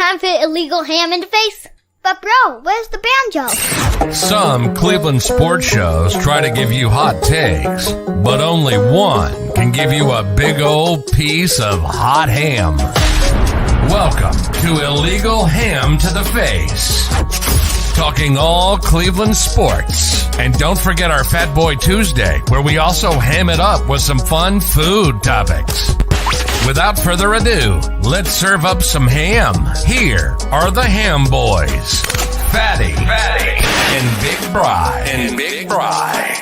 time for illegal ham in the face. But bro, where's the banjo? Some Cleveland sports shows try to give you hot takes, but only one can give you a big old piece of hot ham. Welcome to Illegal Ham to the Face. Talking all Cleveland sports. And don't forget our Fat Boy Tuesday, where we also ham it up with some fun food topics. Without further ado, let's serve up some ham. Here are the Ham Boys, Fatty, and Big Bry.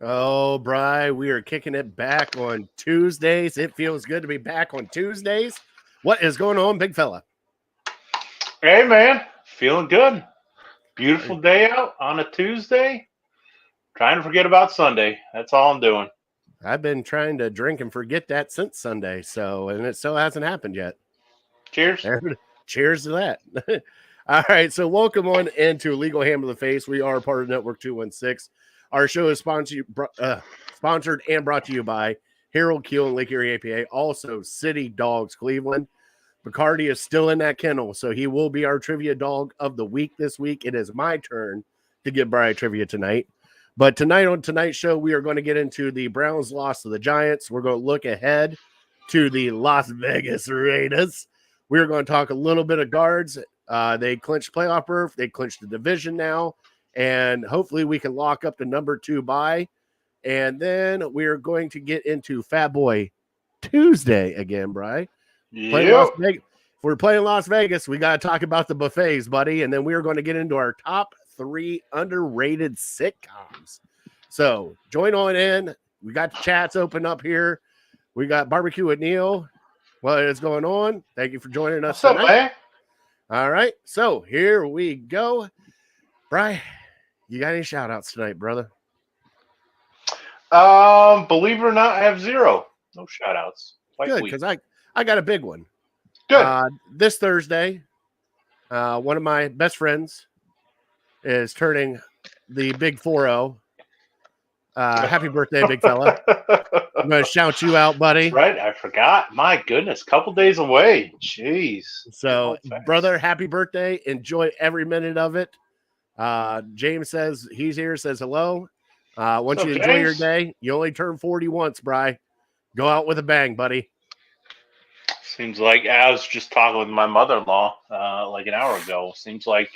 Oh, Bry, we are kicking it back on Tuesdays. It feels good to be back on Tuesdays. What is going on, big fella? Hey, man. Feeling good. Beautiful day out on a Tuesday. Trying to forget about Sunday. That's all I'm doing. I've been trying to drink and forget that since Sunday, and it still hasn't happened yet. Cheers. Cheers to that. All right, so welcome on into Legal Ham to the Face. We are part of Network 216. Our show is sponsored and brought to you by Harold Keel and Lake Erie APA. Also, City Dogs Cleveland. Bacardi is still in that kennel, so he will be our trivia dog of the week this week. It is my turn to give Brian trivia tonight. But tonight on tonight's show, we are going to get into the Browns loss to the Giants. We're going to look ahead to the Las Vegas Raiders. We're going to talk a little bit of guards. They clinched playoff berth. They clinched the division now. And hopefully we can lock up the number 2 bye. And then we're going to get into Fat Boy Tuesday again, Bri. Yep. If we're playing Las Vegas, we got to talk about the buffets, buddy. And then we're going to get into our top 3 underrated sitcoms. So join on in. We got the chats open up here. We got Barbecue with Neil. What is going on? Thank you for joining us What's tonight. up, man? All right. So here we go. Bri, you got any shout outs tonight, brother? Believe it or not, I have 0. No shout outs. Good, because I got a big one. Good. This Thursday, one of my best friends is turning the big 4-0. Happy birthday, big fella. I'm going to shout you out, buddy. Right, I forgot. My goodness, couple days away. Jeez. So, brother, happy birthday. Enjoy every minute of it. James says he's here, says hello. Once you enjoy your day, you only turn 40 once, Bri. Go out with a bang, buddy. Seems like I was just talking with my mother-in-law like an hour ago. Seems like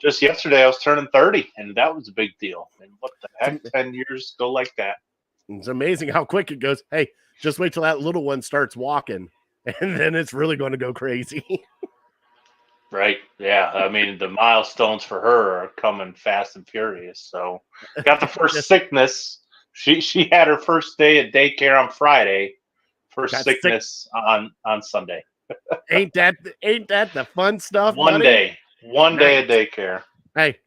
just yesterday I was turning 30, and that was a big deal. And what the heck, 10 years go like that. It's amazing how quick it goes. Hey, just wait till that little one starts walking, and then it's really going to go crazy. Right. Yeah. I mean, the milestones for her are coming fast and furious. So got the first sickness. She had her first day at daycare on Friday. First sickness on Sunday. Ain't that the fun stuff? One buddy? day. One day at daycare. Hey,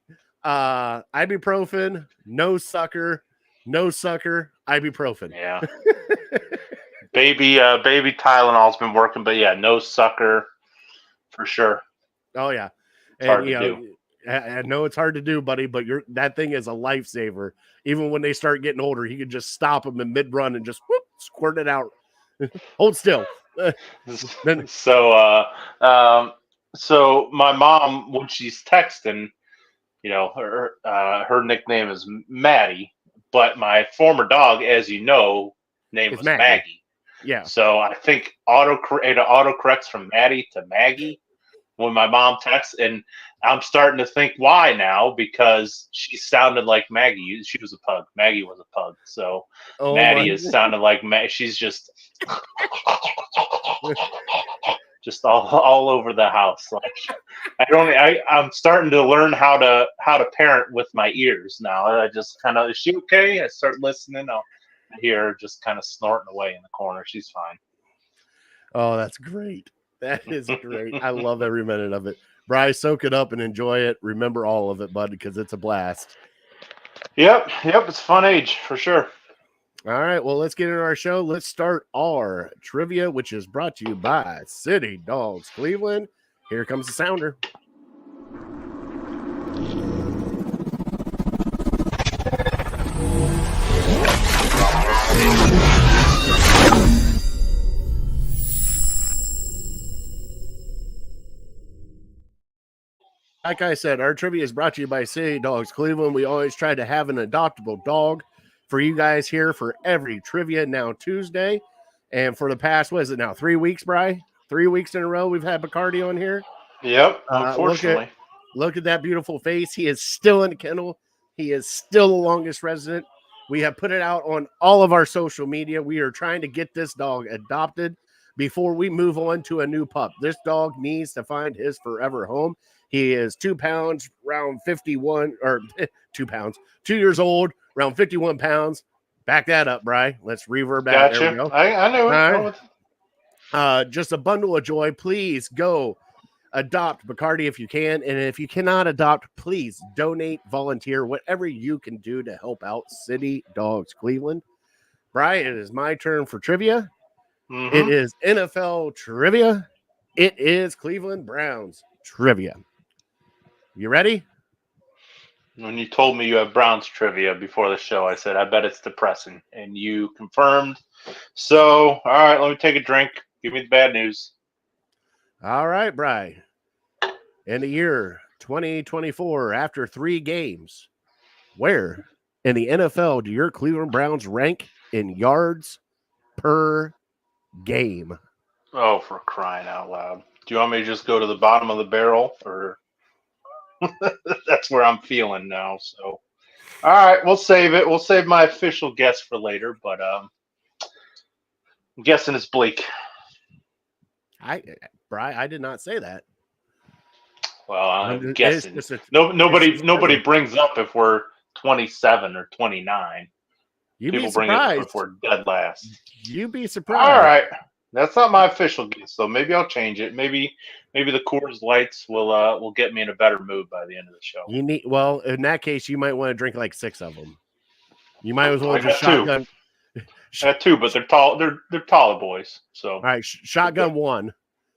ibuprofen, no sucker, ibuprofen. Yeah. baby Tylenol's been working, but yeah, no sucker for sure. Oh yeah, it's hard to do. I know it's hard to do, buddy, but that thing is a lifesaver. Even when they start getting older, you can just stop them in mid-run and just squirt it out. Hold still. So my mom, when she's texting, her nickname is Maddie, but my former dog, as you know, name was Maggie. Yeah. So I think autocorrects from Maddie to Maggie when my mom texts, and I'm starting to think why now, because she sounded like Maggie. She was a pug. Maggie was a pug. So Maddie is sounding like she's just all over the house. Like I'm starting to learn how to parent with my ears now. I just kind of, is she okay? I start listening. I'll hear her just kind of snorting away in the corner. She's fine. Oh, that's great. That is great. I love every minute of it. Bryce, soak it up and enjoy it. Remember all of it, bud, because it's a blast. Yep. It's a fun age for sure. All right, well, let's get into our show. Let's start our trivia, which is brought to you by City Dogs Cleveland. Here comes the sounder. Like I said, our trivia is brought to you by City Dogs Cleveland. We always try to have an adoptable dog for you guys here for every trivia now Tuesday. And for the past, what is it now, 3 weeks, Bri? 3 weeks in a row we've had Bacardi on here. Yep, unfortunately. Look at that beautiful face. He is still in the kennel. He is still the longest resident. We have put it out on all of our social media. We are trying to get this dog adopted before we move on to a new pup. This dog needs to find his forever home. He is 2 pounds, around 51, or 2 pounds, 2 years old, around 51 pounds. Back that up, Bri. Let's reverb that. Gotcha. There we go. I knew it. Right. Just a bundle of joy. Please go adopt Bacardi if you can. And if you cannot adopt, please donate, volunteer, whatever you can do to help out City Dogs Cleveland. Bri, it is my turn for trivia. Mm-hmm. It is NFL trivia. It is Cleveland Browns trivia. You ready? When you told me you have Browns trivia before the show, I said, I bet it's depressing. And you confirmed. So, all right, let me take a drink. Give me the bad news. All right, Bri. In the year 2024, after 3 games, where in the NFL do your Cleveland Browns rank in yards per game? Oh, for crying out loud. Do you want me to just go to the bottom of the barrel, or that's where I'm feeling now? So, all right, we'll save it. We'll save my official guess for later, but I'm guessing it's bleak. Bri, I did not say that. Well, I'm guessing. Nobody brings up if we're 27 or 29. People bring it up if we're dead last. You'd be surprised. All right. That's not my official guess, so maybe I'll change it. Maybe the Coors Lights will get me in a better mood by the end of the show. Well, in that case, you might want to drink like 6 of them. You might as well just shotgun. That too, but they're tall. They're taller boys. So all right, shotgun 1,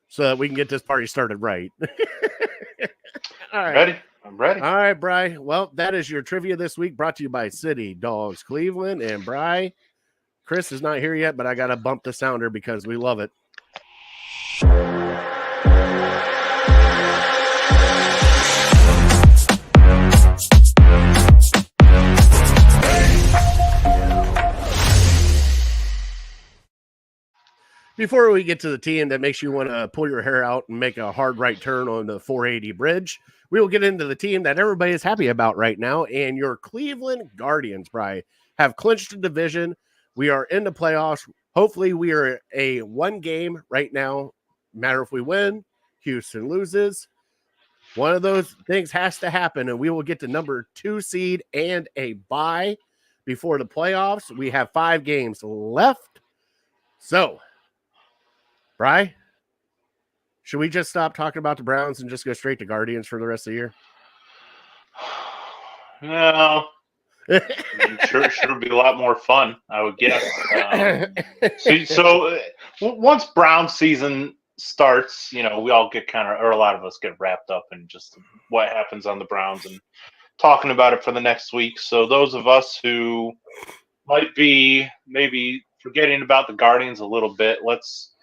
so that we can get this party started right. All right, I'm ready. All right, Bri. Well, that is your trivia this week, brought to you by City Dogs Cleveland. And Bri, Chris is not here yet, but I got to bump the sounder because we love it. Before we get to the team that makes you want to pull your hair out and make a hard right turn on the 480 bridge, we will get into the team that everybody is happy about right now. And your Cleveland Guardians, Bri, have clinched the division. We are in the playoffs. Hopefully, we are a 1 game right now. Matter if we win, Houston loses. One of those things has to happen, and we will get the number 2 seed and a bye before the playoffs. We have 5 games left. So, Bri, should we just stop talking about the Browns and just go straight to Guardians for the rest of the year? No. Sure it'd be a lot more fun, I would guess. So once Brown season starts, we all get or a lot of us get wrapped up in just what happens on the Browns and talking about it for the next week. So those of us who might be maybe forgetting about the Guardians a little bit, let's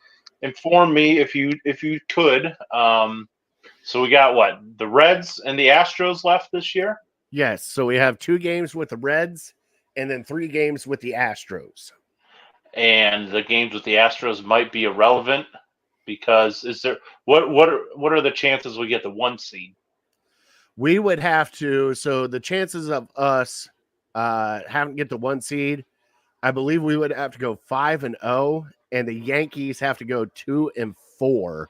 inform me if you could. So we got the Reds and the Astros left this year? Yes. So we have 2 games with the Reds and then 3 games with the Astros. And the games with the Astros might be irrelevant because what are the chances we get the 1 seed? We would have to. So the chances of us having to get the 1 seed, I believe we would have to go 5-0, and the Yankees have to go 2-4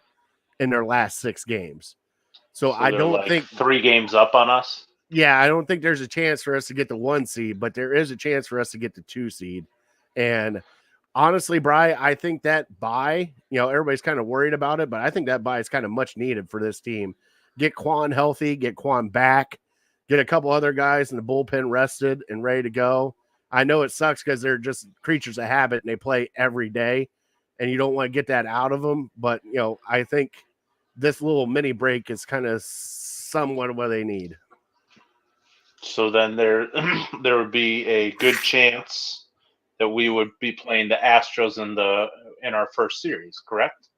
in their last 6 games. So I don't think 3 games up on us. Yeah, I don't think there's a chance for us to get the 1 seed, but there is a chance for us to get the 2 seed. And honestly, Bri, I think that bye, everybody's kind of worried about it, but I think that bye is kind of much needed for this team. Get Quan healthy, get Quan back, get a couple other guys in the bullpen rested and ready to go. I know it sucks because they're just creatures of habit and they play every day, and you don't want to get that out of them. But I think this little mini break is kind of somewhat what they need. So then there there would be a good chance that we would be playing the Astros in our first series, correct?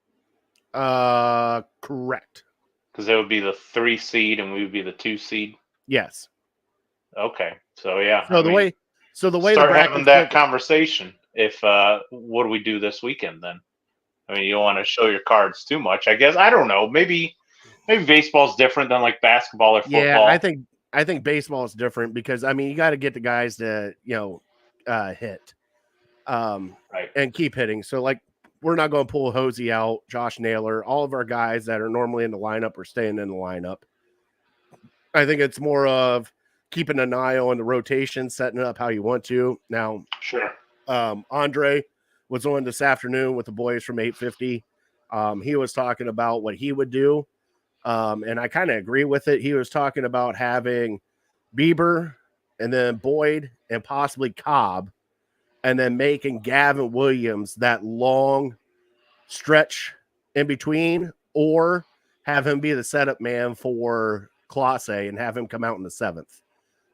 Correct. Because they would be the 3 seed and we would be the 2 seed. Yes. Okay, so yeah, So the way the start having brackets that look, conversation. If what do we do this weekend then? I mean, you don't want to show your cards too much, I guess. I don't know. Maybe baseball's different than like basketball or yeah, football. I think baseball is different because I mean you got to get the guys to hit, Right. and keep hitting. So like we're not going to pull Hosey out, Josh Naylor, all of our guys that are normally in the lineup are staying in the lineup. I think it's more of keeping an eye on the rotation, setting it up how you want to. Now, Sure. Andre was on this afternoon with the boys from 850. He was talking about what he would do. And I kind of agree with it. He was talking about having Bieber and then Boyd and possibly Cobb, and then making Gavin Williams that long stretch in between, or have him be the setup man for Clase and have him come out in the 7th,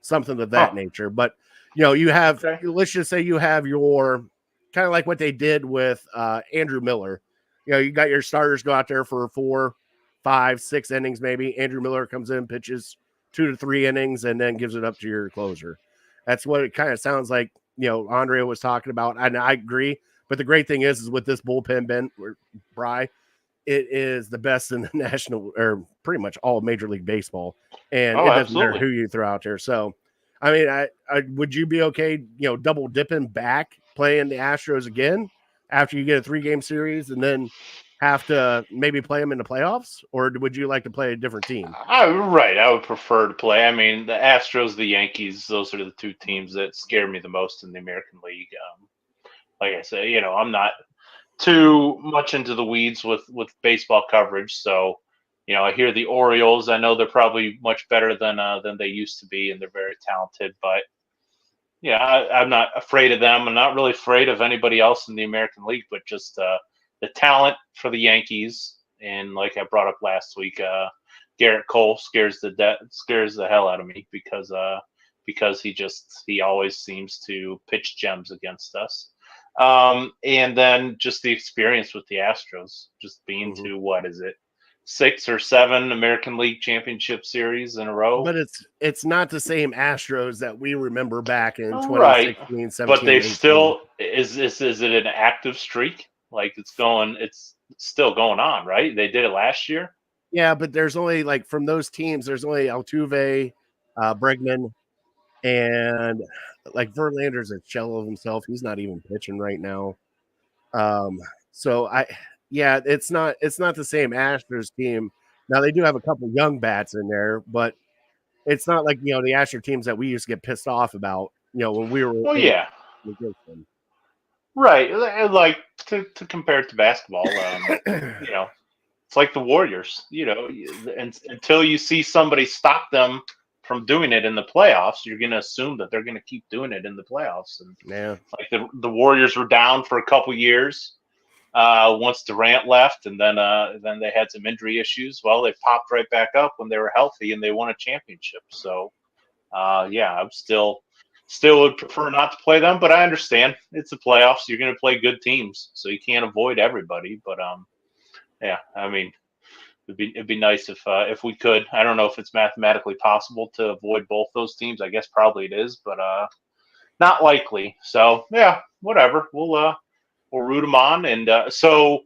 something of that nature. But you have, let's just say you have your kind of like what they did with Andrew Miller. You got your starters go out there for 4, 5, 6 innings, maybe. Andrew Miller comes in, pitches 2 to 3 innings, and then gives it up to your closer. That's what it kind of sounds like. Andre was talking about, and I agree. But the great thing is with this bullpen, Ben, Bry, it is the best in the national or pretty much all Major League Baseball, and it doesn't matter who you throw out there. So, I mean, I would you be okay, double dipping back playing the Astros again after you get a 3-game series and then have to maybe play them in the playoffs, or would you like to play a different team? Right. I would prefer to play. I mean, the Astros, the Yankees, those are the 2 teams that scare me the most in the American League. Like I say, I'm not too much into the weeds with baseball coverage, so I hear the Orioles. I know they're probably much better than they used to be, and they're very talented. But yeah, I'm not afraid of them. I'm not really afraid of anybody else in the American League, but just the talent for the Yankees. And like I brought up last week, Garrett Cole scares the hell out of me because he always seems to pitch gems against us. And then just the experience with the Astros, just being to what is it, 6 or 7 American League Championship Series in a row. But it's not the same Astros that we remember back in 2016, right. 17, But they 18. still is it an active streak? Like it's still going on, right? They did it last year. Yeah, but there's only like from those teams, there's only Altuve, Bregman, and like Verlander's a shell of himself. He's not even pitching right now. So it's not the same Astros team. Now they do have a couple young bats in there, but it's not like the Astros teams that we used to get pissed off about. When we were Well, yeah, against them. right. Like to compare it to basketball, it's like the Warriors. And until you see somebody stop them from doing it in the playoffs, you're going to assume that they're going to keep doing it in the playoffs. And yeah, like the Warriors were down for a couple years once Durant left, and then they had some injury issues. Well, they popped right back up when they were healthy, and they won a championship. So, I'm still would prefer not to play them, but I understand it's the playoffs. You're going to play good teams, so you can't avoid everybody. But yeah, I mean, it'd be nice if we could. I don't know if it's mathematically possible to avoid both those teams. I guess probably it is, but not likely. So yeah, whatever. We'll root them on, and so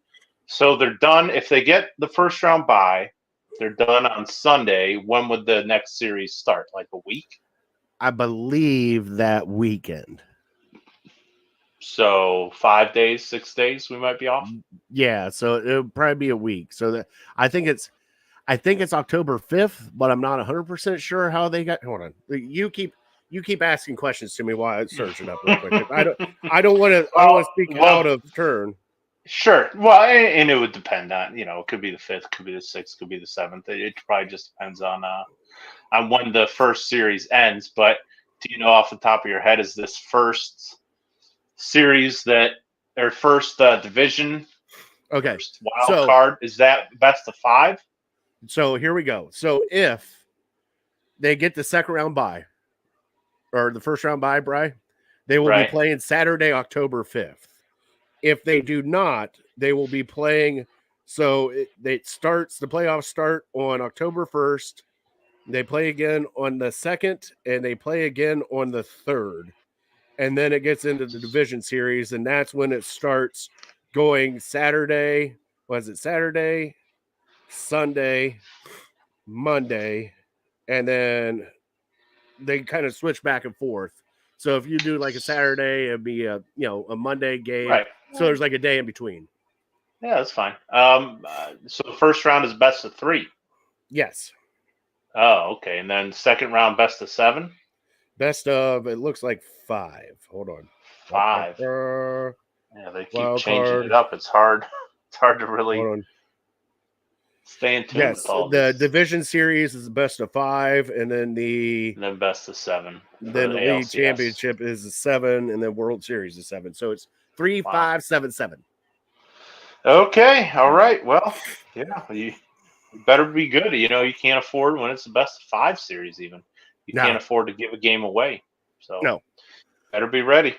they're done. If they get the first round bye, they're done on Sunday. When would the next series start? Like a week? I believe that weekend. So 5 days, 6 days, we might be off. Yeah, so it'll probably be a week. So I think it's October 5th, but I'm not 100% sure how they got. Hold on, you keep asking questions to me while I search it up real quick. I don't want to speak out of turn. Sure. Well, and it would depend on it could be the 5th, could be the 6th, could be the 7th. It probably just depends on when the first series ends. But do you know off the top of your head, is this first series or first division, Okay. first wild card, is that best of 5? So here we go. So if they get the second round bye or the first round bye, Bri, they will be playing Saturday, October 5th. If they do not, they will be playing. So the playoffs start on October 1st. They play again on the 2nd, and they play again on the 3rd. And then it gets into the division series, and that's when it starts going Saturday. Was it Saturday, Sunday, Monday, and then they kind of switch back and forth. So if you do like a Saturday, it'd be a Monday game. Right. So there's like a day in between. Yeah, that's fine. So the first round is best of 3. Yes. Oh, okay. And then second round, best of 7. Best of, it looks like 5. Hold on. 5. Yeah, they keep changing it up. It's hard. It's hard to really stay in tune with all the this. division series is the best of 5, and then then best of 7. Then the league championship is a 7, and then World Series is 7. So it's 3, 5, 7, 7. Okay. All right. Well, yeah, you better be good. You can't afford when it's the best of 5 series. Even you can't afford to give a game away. So better be ready.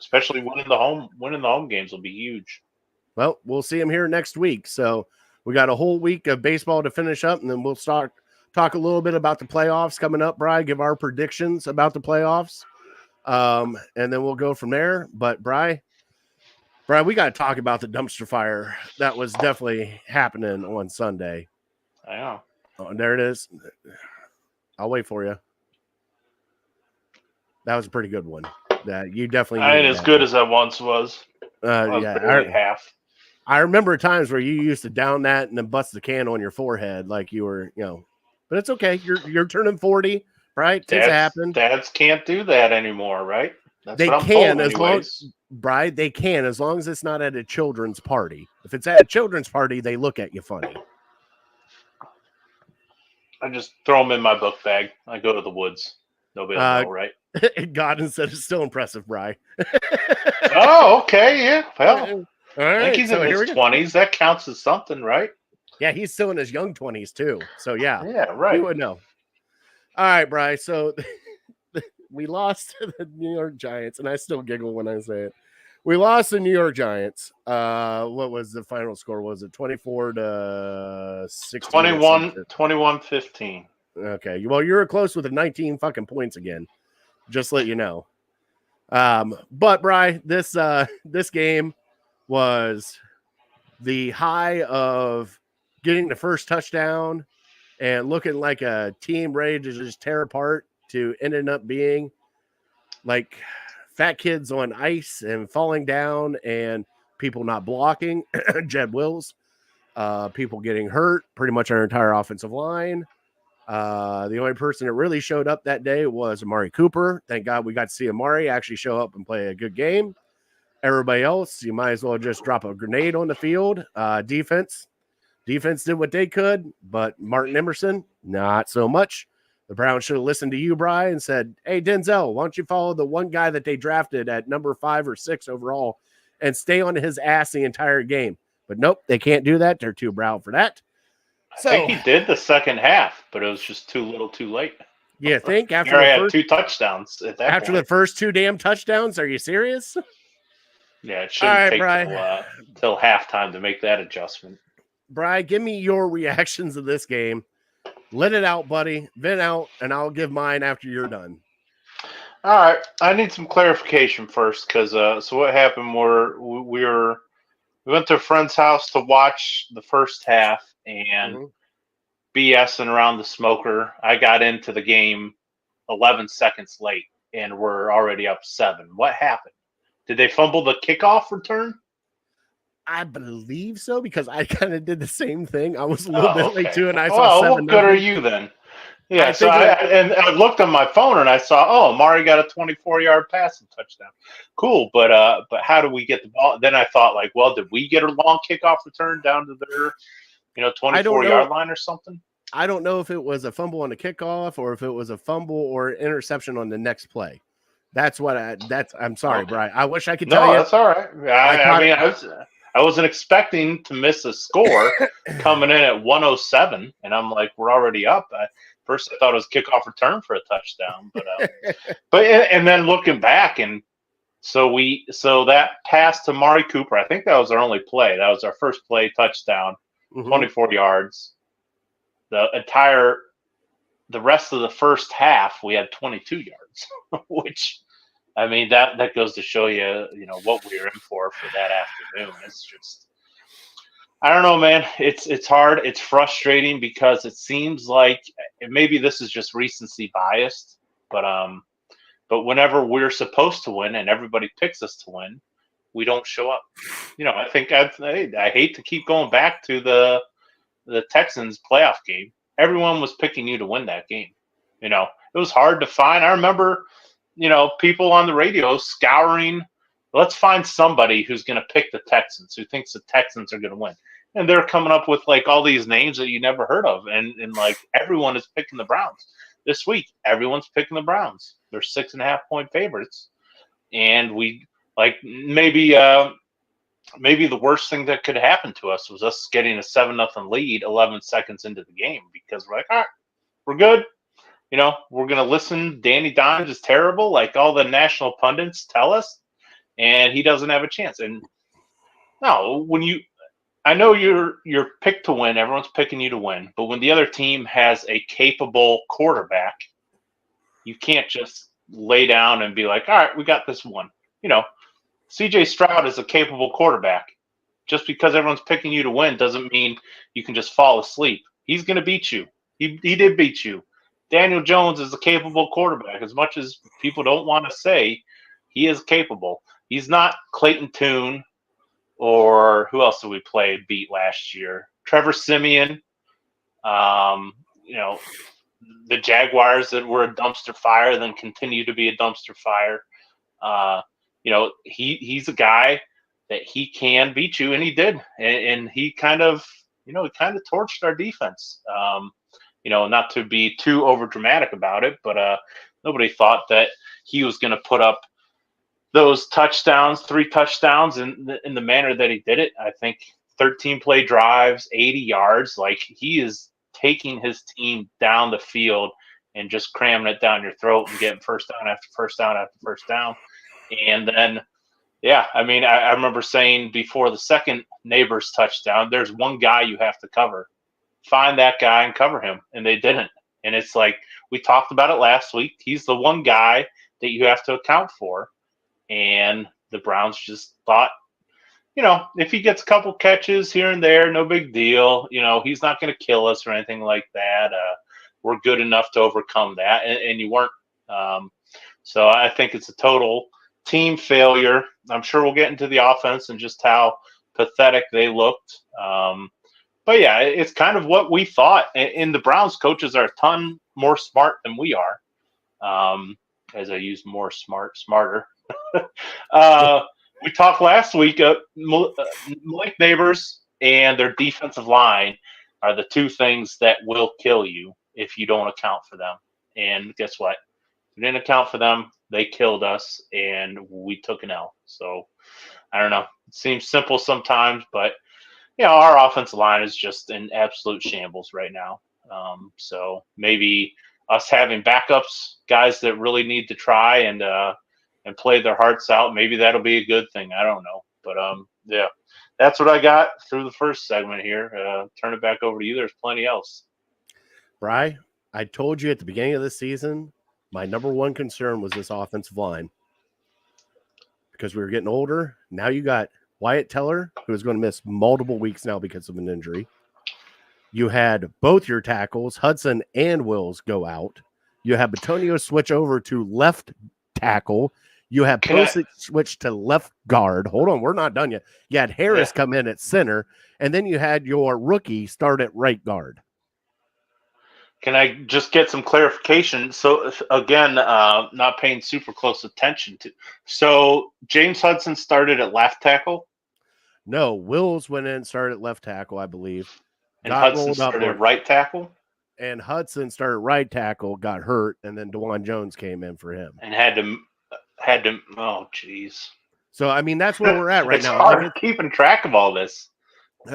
Especially winning the home games will be huge. Well, we'll see them here next week. So we got a whole week of baseball to finish up, and then we'll talk a little bit about the playoffs coming up, Bri, give our predictions about the playoffs. And then we'll go from there. But Bri, we got to talk about the dumpster fire that was definitely happening on Sunday. I know. Oh, and there it is. I'll wait for you. That was a pretty good one. That you definitely. I ain't as good as I once was. Half. I remember times where you used to down that and then bust the can on your forehead like you were, But it's okay. You're turning 40, right? Things happen. Dads can't do that anymore, right? That's they what I'm can told as long, Bride. They can as long as it's not at a children's party. If it's at a children's party, they look at you funny. I just throw them in my book bag. I go to the woods. Nobody will know, right? God said it's still impressive, Bri. Oh, okay, yeah. Well, all right. I think he's in his 20s. That counts as something, right? Yeah, he's still in his young 20s too. So yeah, right. You would know. All right, Bri. So we lost to the New York Giants, and I still giggle when I say it. We lost the New York Giants. What was the final score? Was it 24-16? 21-15. Okay. Well, you were close with the 19 fucking points again. Just let you know. But Bri, this game was the high of getting the first touchdown and looking like a team ready to just tear apart to ending up being like fat kids on ice and falling down and people not blocking. Jed Wills, people getting hurt, pretty much our entire offensive line. The only person that really showed up that day was Amari Cooper. Thank God we got to see Amari actually show up and play a good game. Everybody else, you might as well just drop a grenade on the field. Defense did what they could, but Martin Emerson, not so much. The Browns should have listened to you, Bri, and said, hey, Denzel, why don't you follow the one guy that they drafted at number 5 or 6 overall and stay on his ass the entire game? But nope, they can't do that. They're too proud for that. So, I think he did the second half, but it was just too little too late. You think after he had 2 touchdowns at that after point. The first 2 damn touchdowns? Are you serious? Yeah, it shouldn't take till halftime to make that adjustment. Bri, give me your reactions of this game. Let it out, buddy. Vent out, and I'll give mine after you're done. All right. I need some clarification first because so what happened we went to a friend's house to watch the first half and BSing around the smoker. I got into the game 11 seconds late, and we're already up 7. What happened? Did they fumble the kickoff return? I believe so because I kind of did the same thing. I was a little bit late too, and I saw 7. Well, what good are you then? Yeah, I looked on my phone and I saw, Amari got a 24-yard passing touchdown. Cool, but how do we get the ball? Then I thought, did we get a long kickoff return down to their, 24-yard line or something? I don't know if it was a fumble on the kickoff or if it was a fumble or interception on the next play. That's what I'm sorry, Brian. I wish I could tell No, you. that's all right. I mean, I wasn't expecting to miss a score coming in at 107, and I'm like, we're already up. First, I thought it was kickoff return for a touchdown, and then looking back, and so that pass to Mari Cooper, I think that was our only play. That was our first play touchdown, 24 yards. The rest of the first half, we had 22 yards, which. I mean, that goes to show you, what we were in for that afternoon. It's just, I don't know, man. It's hard. It's frustrating because it seems like maybe this is just recency biased, but whenever we're supposed to win and everybody picks us to win, we don't show up. I think I hate to keep going back to the Texans playoff game. Everyone was picking you to win that game. It was hard to find. I remember. People on the radio scouring, let's find somebody who's going to pick the Texans, who thinks the Texans are going to win. And they're coming up with like all these names that you never heard of. And like everyone is picking the Browns this week. Everyone's picking the Browns. They're 6.5-point favorites. And we like maybe the worst thing that could happen to us was us getting a 7-0 lead 11 seconds into the game because we're like, all right, we're good. We're going to listen. Danny Dimes is terrible, like all the national pundits tell us, and he doesn't have a chance. And no, I know you're picked to win. Everyone's picking you to win. But when the other team has a capable quarterback, you can't just lay down and be like, all right, we got this one. CJ Stroud is a capable quarterback. Just because everyone's picking you to win doesn't mean you can just fall asleep. He's going to beat you. He did beat you. Daniel Jones is a capable quarterback. As much as people don't want to say, he is capable. He's not Clayton Tune or who else did we beat last year? Trevor Siemian. The Jaguars that were a dumpster fire, then continue to be a dumpster fire. He's a guy that he can beat you, and he did. And he kind of torched our defense. Not to be too over dramatic about it, but nobody thought that he was going to put up those touchdowns, 3 touchdowns in the manner that he did it. I think 13 play drives, 80 yards. Like he is taking his team down the field and just cramming it down your throat and getting first down after first down after first down. And then, I remember saying before the second Neighbors touchdown, there's one guy you have to cover. Find that guy and cover him. And they didn't. And it's like, we talked about it last week. He's the one guy that you have to account for. And the Browns just thought, if he gets a couple catches here and there, no big deal. He's not going to kill us or anything like that. We're good enough to overcome that. And you weren't. So I think it's a total team failure. I'm sure we'll get into the offense and just how pathetic they looked. But yeah, it's kind of what we thought. And the Browns coaches are a ton more smart than we are. As I use more smarter. We talked last week. Malik Neighbors and their defensive line are the 2 things that will kill you if you don't account for them. And guess what? If you didn't account for them, they killed us, and we took an L. So I don't know. It seems simple sometimes, but our offensive line is just in absolute shambles right now. So maybe us having backups, guys that really need to try and play their hearts out, maybe that'll be a good thing. I don't know. But, yeah, that's what I got through the first segment here. Turn it back over to you. There's plenty else. Bri, I told you at the beginning of the season, my number one concern was this offensive line because we were getting older. Now you got Wyatt Teller, who is going to miss multiple weeks now because of an injury. You had both your tackles, Hudson and Wills, go out. You had Batonio switch over to left tackle. You had Posick switch to left guard. Hold on, we're not done yet. You had Harris come in at center, and then you had your rookie start at right guard. Can I just get some clarification? So, again, not paying super close attention to. So, James Hudson started at left tackle? No, Wills went in and started at left tackle, I believe. And Hudson started at right tackle? and Hudson started right tackle, got hurt, and then DeJuan Jones came in for him. And had to. Oh, jeez. So I mean, that's where we're at right it's now. hard keeping track of all this.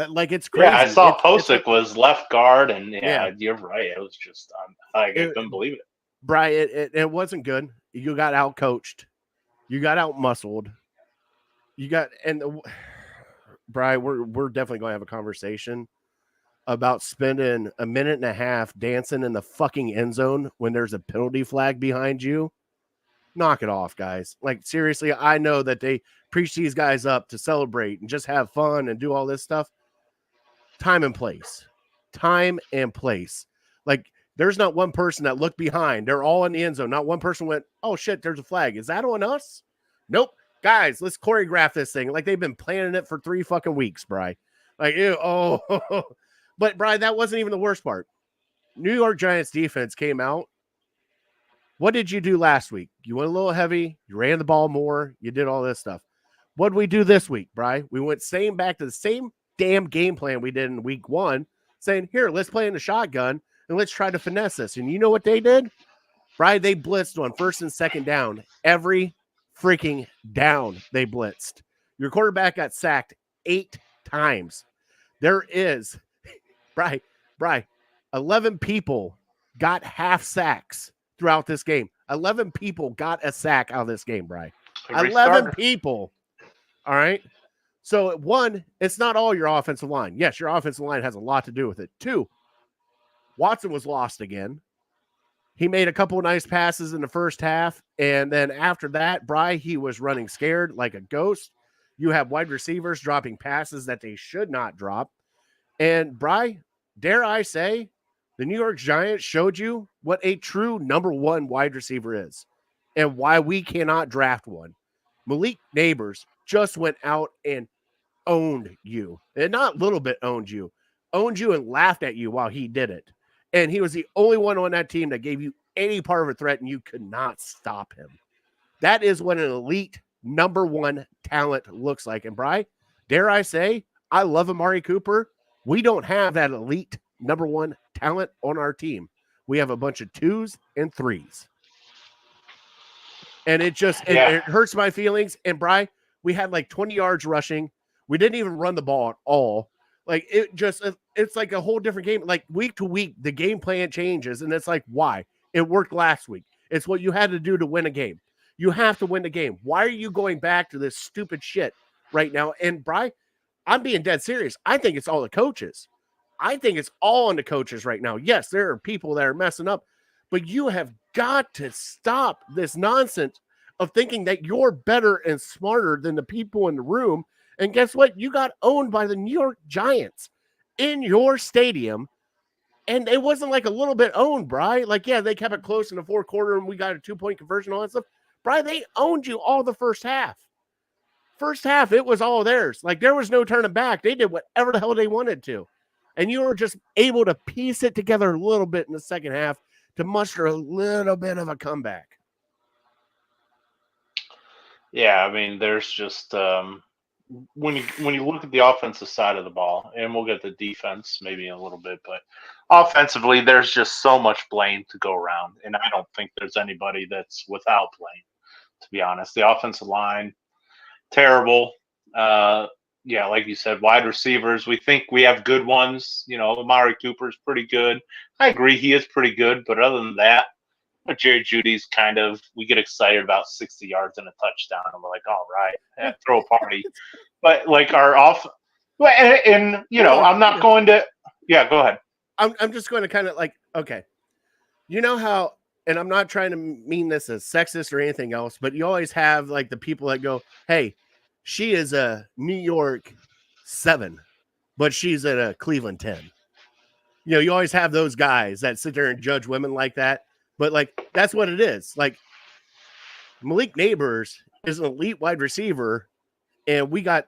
Like it's crazy. Yeah, I saw it's Posick was left guard, and Yeah. you're right. It was just I couldn't believe it. Brian, it wasn't good. You got out coached. You got out muscled. Brian, we're definitely going to have a conversation about spending a minute and a half dancing in the fucking end zone when there's a penalty flag behind you. Knock it off, guys. Like, seriously, I know that they preach these guys up to celebrate and just have fun and do all this stuff. Time and place. Time and place. Like, there's not one person that looked behind. They're all in the end zone. Not one person went, oh, shit, there's a flag. Is that on us? Nope. Guys, let's choreograph this thing. Like, they've been planning it for 3 fucking weeks, Bri. Like, ew, oh. But, Bri, that wasn't even the worst part. New York Giants defense came out. What did you do last week? You went a little heavy. You ran the ball more. You did all this stuff. What did we do this week, Bri? We went back to the same damn game plan we did in week 1, saying, here, let's play in the shotgun, and let's try to finesse this. And you know what they did? Bri, they blitzed on first and second down. Every freaking down they blitzed. Your quarterback got sacked 8 times. There is, Bri, 11 people got half sacks throughout this game. 11 people got a sack out of this game, Bri. 11 people. All right. So 1, it's not all your offensive line. Yes, your offensive line has a lot to do with it. 2, Watson was lost again. He made a couple of nice passes in the first half. And then after that, Bri, he was running scared like a ghost. You have wide receivers dropping passes that they should not drop. And Bri, dare I say, the New York Giants showed you what a true number 1 wide receiver is and why we cannot draft one. Malik Neighbors just went out and owned you. And not a little bit owned you and laughed at you while he did it. And he was the only one on that team that gave you any part of a threat, and you could not stop him. That is what an elite number 1 talent looks like. And Bri, dare I say, I love Amari Cooper. We don't have that elite number 1 talent on our team. We have a bunch of 2s and 3s. And it just it hurts my feelings. And Bri, we had like 20 yards rushing. We didn't even run the ball at all. Like, it's like a whole different game. Like, week to week, the game plan changes. And it's like, why? It worked last week. It's what you had to do to win a game. You have to win the game. Why are you going back to this stupid shit right now? And Bri, I'm being dead serious. I think it's all the coaches. I think it's all on the coaches right now. Yes, there are people that are messing up, but you have got to stop this nonsense of thinking that you're better and smarter than the people in the room. And guess what? You got owned by the New York Giants in your stadium. And it wasn't like a little bit owned, Bri. Like, yeah, they kept it close in the fourth quarter and we got a 2-point conversion, all that stuff. Bri, they owned you all the first half. First half, it was all theirs. Like, there was no turning back. They did whatever the hell they wanted to. And you were just able to piece it together a little bit in the second half to muster a little bit of a comeback. Yeah, I mean, there's just when you look at the offensive side of the ball, and we'll get the defense maybe in a little bit, but offensively, there's just so much blame to go around, and I don't think there's anybody that's without blame, to be honest. The offensive line, terrible. Yeah, like you said, wide receivers, we think we have good ones. You know, Amari Cooper's pretty good. I agree he is pretty good, but other than that, Jerry Judy's kind of, we get excited about 60 yards and a touchdown, and we're like, all right, throw a party. But like our and you know, I'm not going to, yeah, go ahead. I'm just going to kind of like, okay, you know how, and I'm not trying to mean this as sexist or anything else, but you always have like the people that go, hey, she is a New York 7, but she's at a Cleveland 10. You know, you always have those guys that sit there and judge women like that. But, like, that's what it is. Like, Malik Neighbors is an elite wide receiver, and we got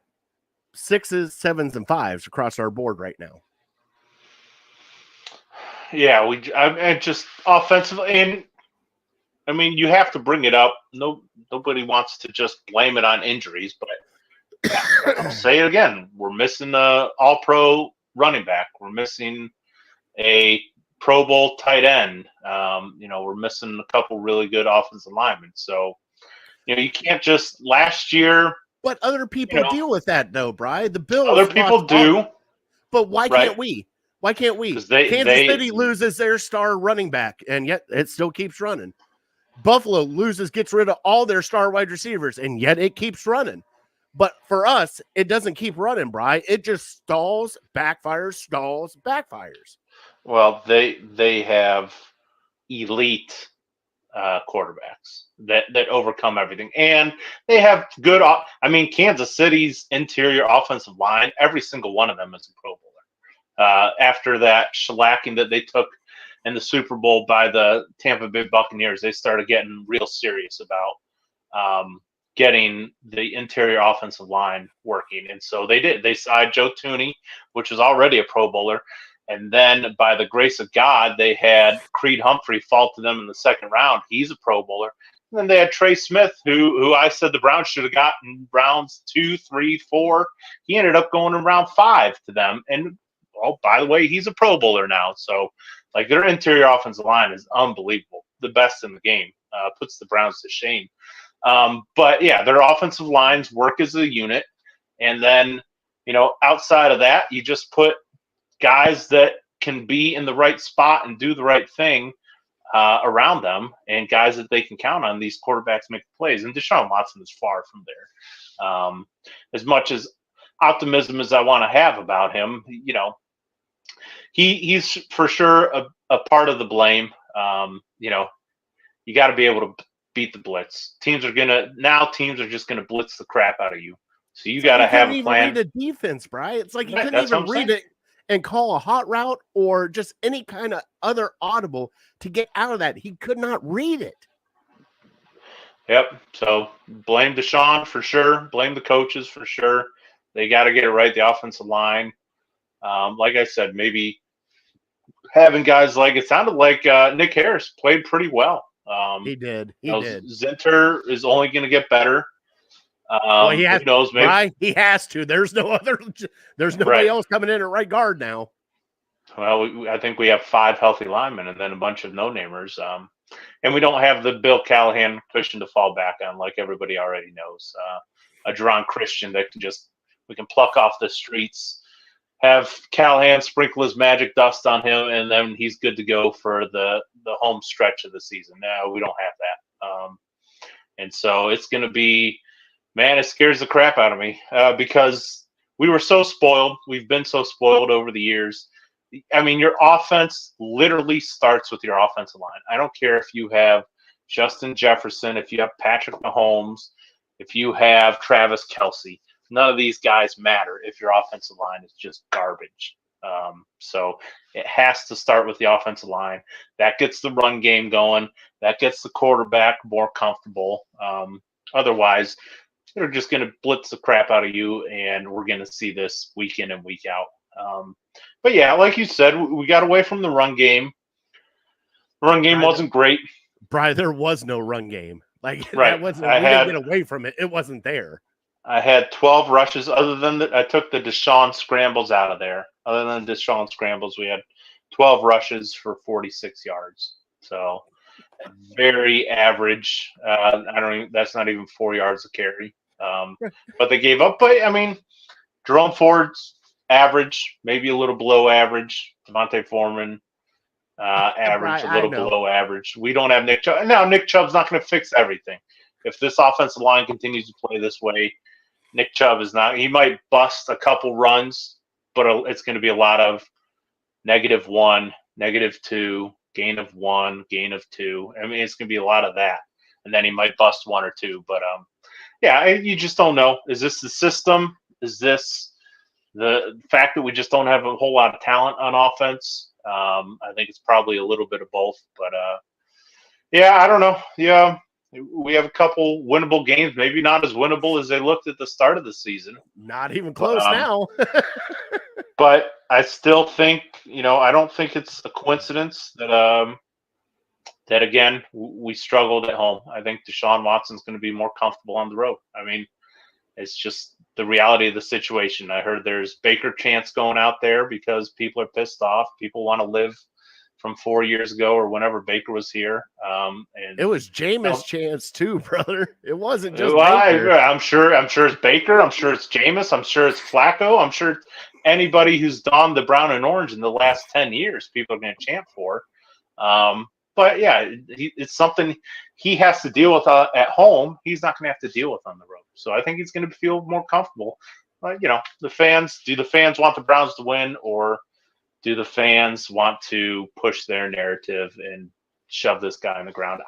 6s, 7s, and 5s across our board right now. Yeah, I just offensively, and I mean, you have to bring it up. Nobody wants to just blame it on injuries, but I'll say it again. We're missing a all-pro running back. We're missing a Pro Bowl tight end. We're missing a couple really good offensive linemen. So, you can't just last year. But other people deal with that, though, Brian. The Bills. Other people do. But why can't we? Why can't we? Because Kansas City loses their star running back, and yet it still keeps running. Buffalo gets rid of all their star wide receivers, and yet it keeps running. But for us, it doesn't keep running, Bri. It just stalls, backfires. Well, they have elite quarterbacks that overcome everything, and they have good. Kansas City's interior offensive line, every single one of them is a Pro Bowler. After that shellacking that they took in the Super Bowl by the Tampa Bay Buccaneers, they started getting real serious about getting the interior offensive line working. And so they did. They signed Joe Thuney, which was already a Pro Bowler. And then by the grace of God, they had Creed Humphrey fall to them in the second round. He's a Pro Bowler. And then they had Trey Smith, who I said the Browns should have gotten rounds 2, 3, 4. He ended up going in round 5 to them. And, by the way, he's a Pro Bowler now. So, their interior offensive line is unbelievable. The best in the game. Puts the Browns to shame. But, yeah, their offensive lines work as a unit. And then, outside of that, you just put guys that can be in the right spot and do the right thing around them, and guys that they can count on. These quarterbacks make plays. And Deshaun Watson is far from there. As much as optimism as I want to have about him, he's for sure a part of the blame. You got to be able to beat the blitz. Teams are just going to blitz the crap out of you. So you got to have a plan. Read a defense, Brian. It's like you couldn't even read it and call a hot route or just any kind of other audible to get out of that. He could not read it. Yep. So blame Deshaun for sure. Blame the coaches for sure. They got to get it right. The offensive line. Like I said, maybe having guys it sounded like Nick Harris played pretty well. He did. He did. Zinter is only going to get better. He has, who knows? Maybe Brian, he has to. There's nobody else coming in at right guard now. Well, I think we have 5 healthy linemen and then a bunch of no-namers. And we don't have the Bill Callahan cushion to fall back on like everybody already knows. A Jerron Christian that we can pluck off the streets, have Callahan sprinkle his magic dust on him, and then he's good to go for the home stretch of the season. No, we don't have that. And so it's going to be, man, it scares the crap out of me because we were so spoiled. We've been so spoiled over the years. Your offense literally starts with your offensive line. I don't care if you have Justin Jefferson, if you have Patrick Mahomes, if you have Travis Kelce. None of these guys matter if your offensive line is just garbage. So it has to start with the offensive line. That gets the run game going. That gets the quarterback more comfortable. Otherwise, they're just going to blitz the crap out of you, and we're going to see this week in and week out. But yeah, like you said, we got away from the run game. The run game wasn't great. Brian, there was no run game. Right. We didn't get away from it. It wasn't there. I had 12 rushes. Other than I took the Deshaun scrambles out of there. Other than Deshaun scrambles, we had 12 rushes for 46 yards. So very average. That's not even 4 yards a carry. But they gave up. But Jerome Ford's average, maybe a little below average. Devontae Foreman, average, a little below average. We don't have Nick Chubb. Now, Nick Chubb's not going to fix everything. If this offensive line continues to play this way, Nick Chubb is not. He might bust a couple runs, but it's going to be a lot of -1, -2, gain of 1, gain of 2. It's going to be a lot of that. And then he might bust 1 or 2. But, you just don't know. Is this the system? Is this the fact that we just don't have a whole lot of talent on offense? I think it's probably a little bit of both. But, I don't know. Yeah. We have a couple winnable games, maybe not as winnable as they looked at the start of the season. Not even close now. But I still think, I don't think it's a coincidence that, again, we struggled at home. I think Deshaun Watson's going to be more comfortable on the road. It's just the reality of the situation. I heard there's Baker chants going out there because people are pissed off. People want to live from 4 years ago or whenever Baker was here. And it was Jameis' chance too, brother. It wasn't just well, Baker. I'm sure it's Baker. I'm sure it's Jameis. I'm sure it's Flacco. I'm sure it's anybody who's donned the brown and orange in the last 10 years, people are going to chant for. But yeah, it's something he has to deal with at home. He's not going to have to deal with on the road. So I think he's going to feel more comfortable. The fans, do the fans want the Browns to win, or do the fans want to push their narrative and shove this guy in the ground?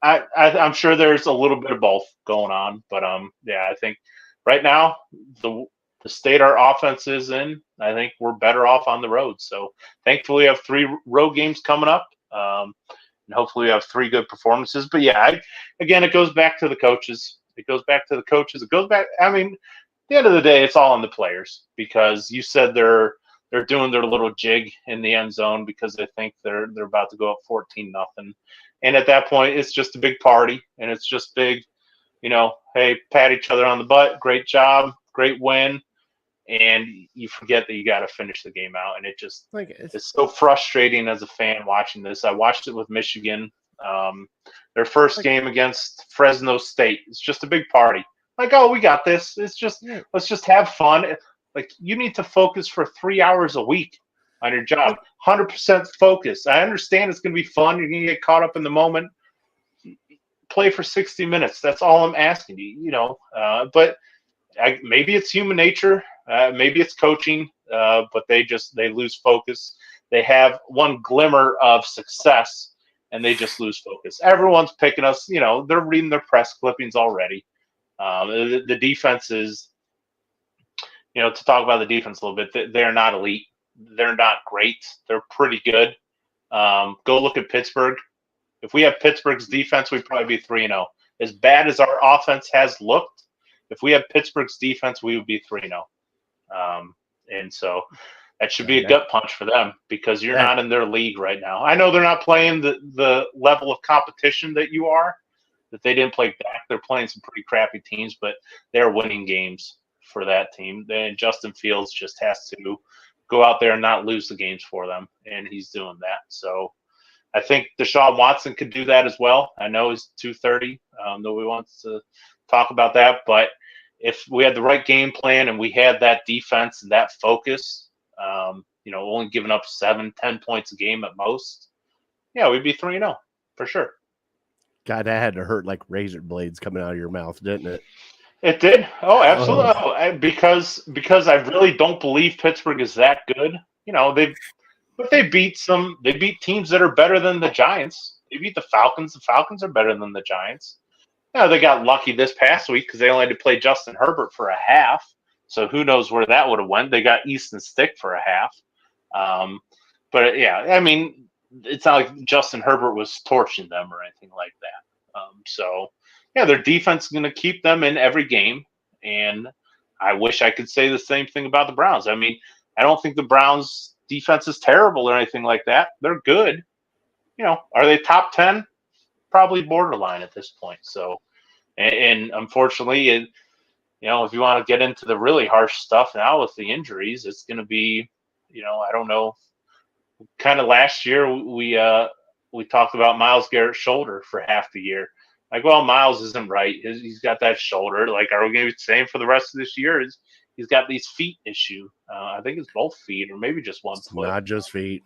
I'm sure there's a little bit of both going on, but yeah, I think right now the state our offense is in, I think we're better off on the road. So thankfully, we have 3 road games coming up, and hopefully we have 3 good performances. But yeah, again, it goes back to the coaches. It goes back. I mean, at the end of the day, it's all on the players, because you said they're doing their little jig in the end zone because they think they're about to go up 14-0. And at that point, it's just a big party, and it's just big, hey, pat each other on the butt. Great job. Great win. And you forget that you got to finish the game out. And it's so frustrating as a fan watching this. I watched it with Michigan. Their first game against Fresno State. It's just a big party. Like, oh, we got this. It's just, let's just have fun. Like, you need to focus for 3 hours a week on your job. 100% focus. I understand it's going to be fun. You're going to get caught up in the moment. Play for 60 minutes. That's all I'm asking you, but maybe it's human nature. Maybe it's coaching, but they lose focus. They have one glimmer of success, and they just lose focus. Everyone's picking us. They're reading their press clippings already. The defense is, to talk about the defense a little bit, they're not elite. They're not great. They're pretty good. Go look at Pittsburgh. If we have Pittsburgh's defense, we'd probably be 3-0. As bad as our offense has looked, if we have Pittsburgh's defense, we would be 3-0. And so that should be a gut punch for them, because you're not in their league right now. I know they're not playing the level of competition that you are, that they didn't play back. They're playing some pretty crappy teams, but they're winning games for that team. And Justin Fields just has to go out there and not lose the games for them, and he's doing that. So I think Deshaun Watson could do that as well. I know he's 230. Nobody wants to talk about that, but if we had the right game plan and we had that defense and that focus, only giving up 7-10 points a game at most, yeah, we'd be 3-0 for sure. God, that had to hurt like razor blades coming out of your mouth, didn't it? It did. Oh, absolutely. Oh, because I really don't believe Pittsburgh is that good. They beat teams that are better than the Giants. They beat the Falcons. The Falcons are better than the Giants. They got lucky this past week because they only had to play Justin Herbert for a half. So who knows where that would have went? They got Easton Stick for a half. But yeah, I mean, it's not like Justin Herbert was torching them or anything like that. So yeah, their defense is going to keep them in every game. And I wish I could say the same thing about the Browns. I mean, I don't think the Browns defense is terrible or anything like that. They're good. Are they top 10? Probably borderline at this point. So, and unfortunately, if you want to get into the really harsh stuff now with the injuries, it's going to be, I don't know. Kind of last year, we talked about Myles Garrett's shoulder for half the year. Like, well, Miles isn't right. He's got that shoulder. Like, are we going to be the same for the rest of this year? He's got these feet issue. I think it's both feet, or maybe just one foot. Not just feet.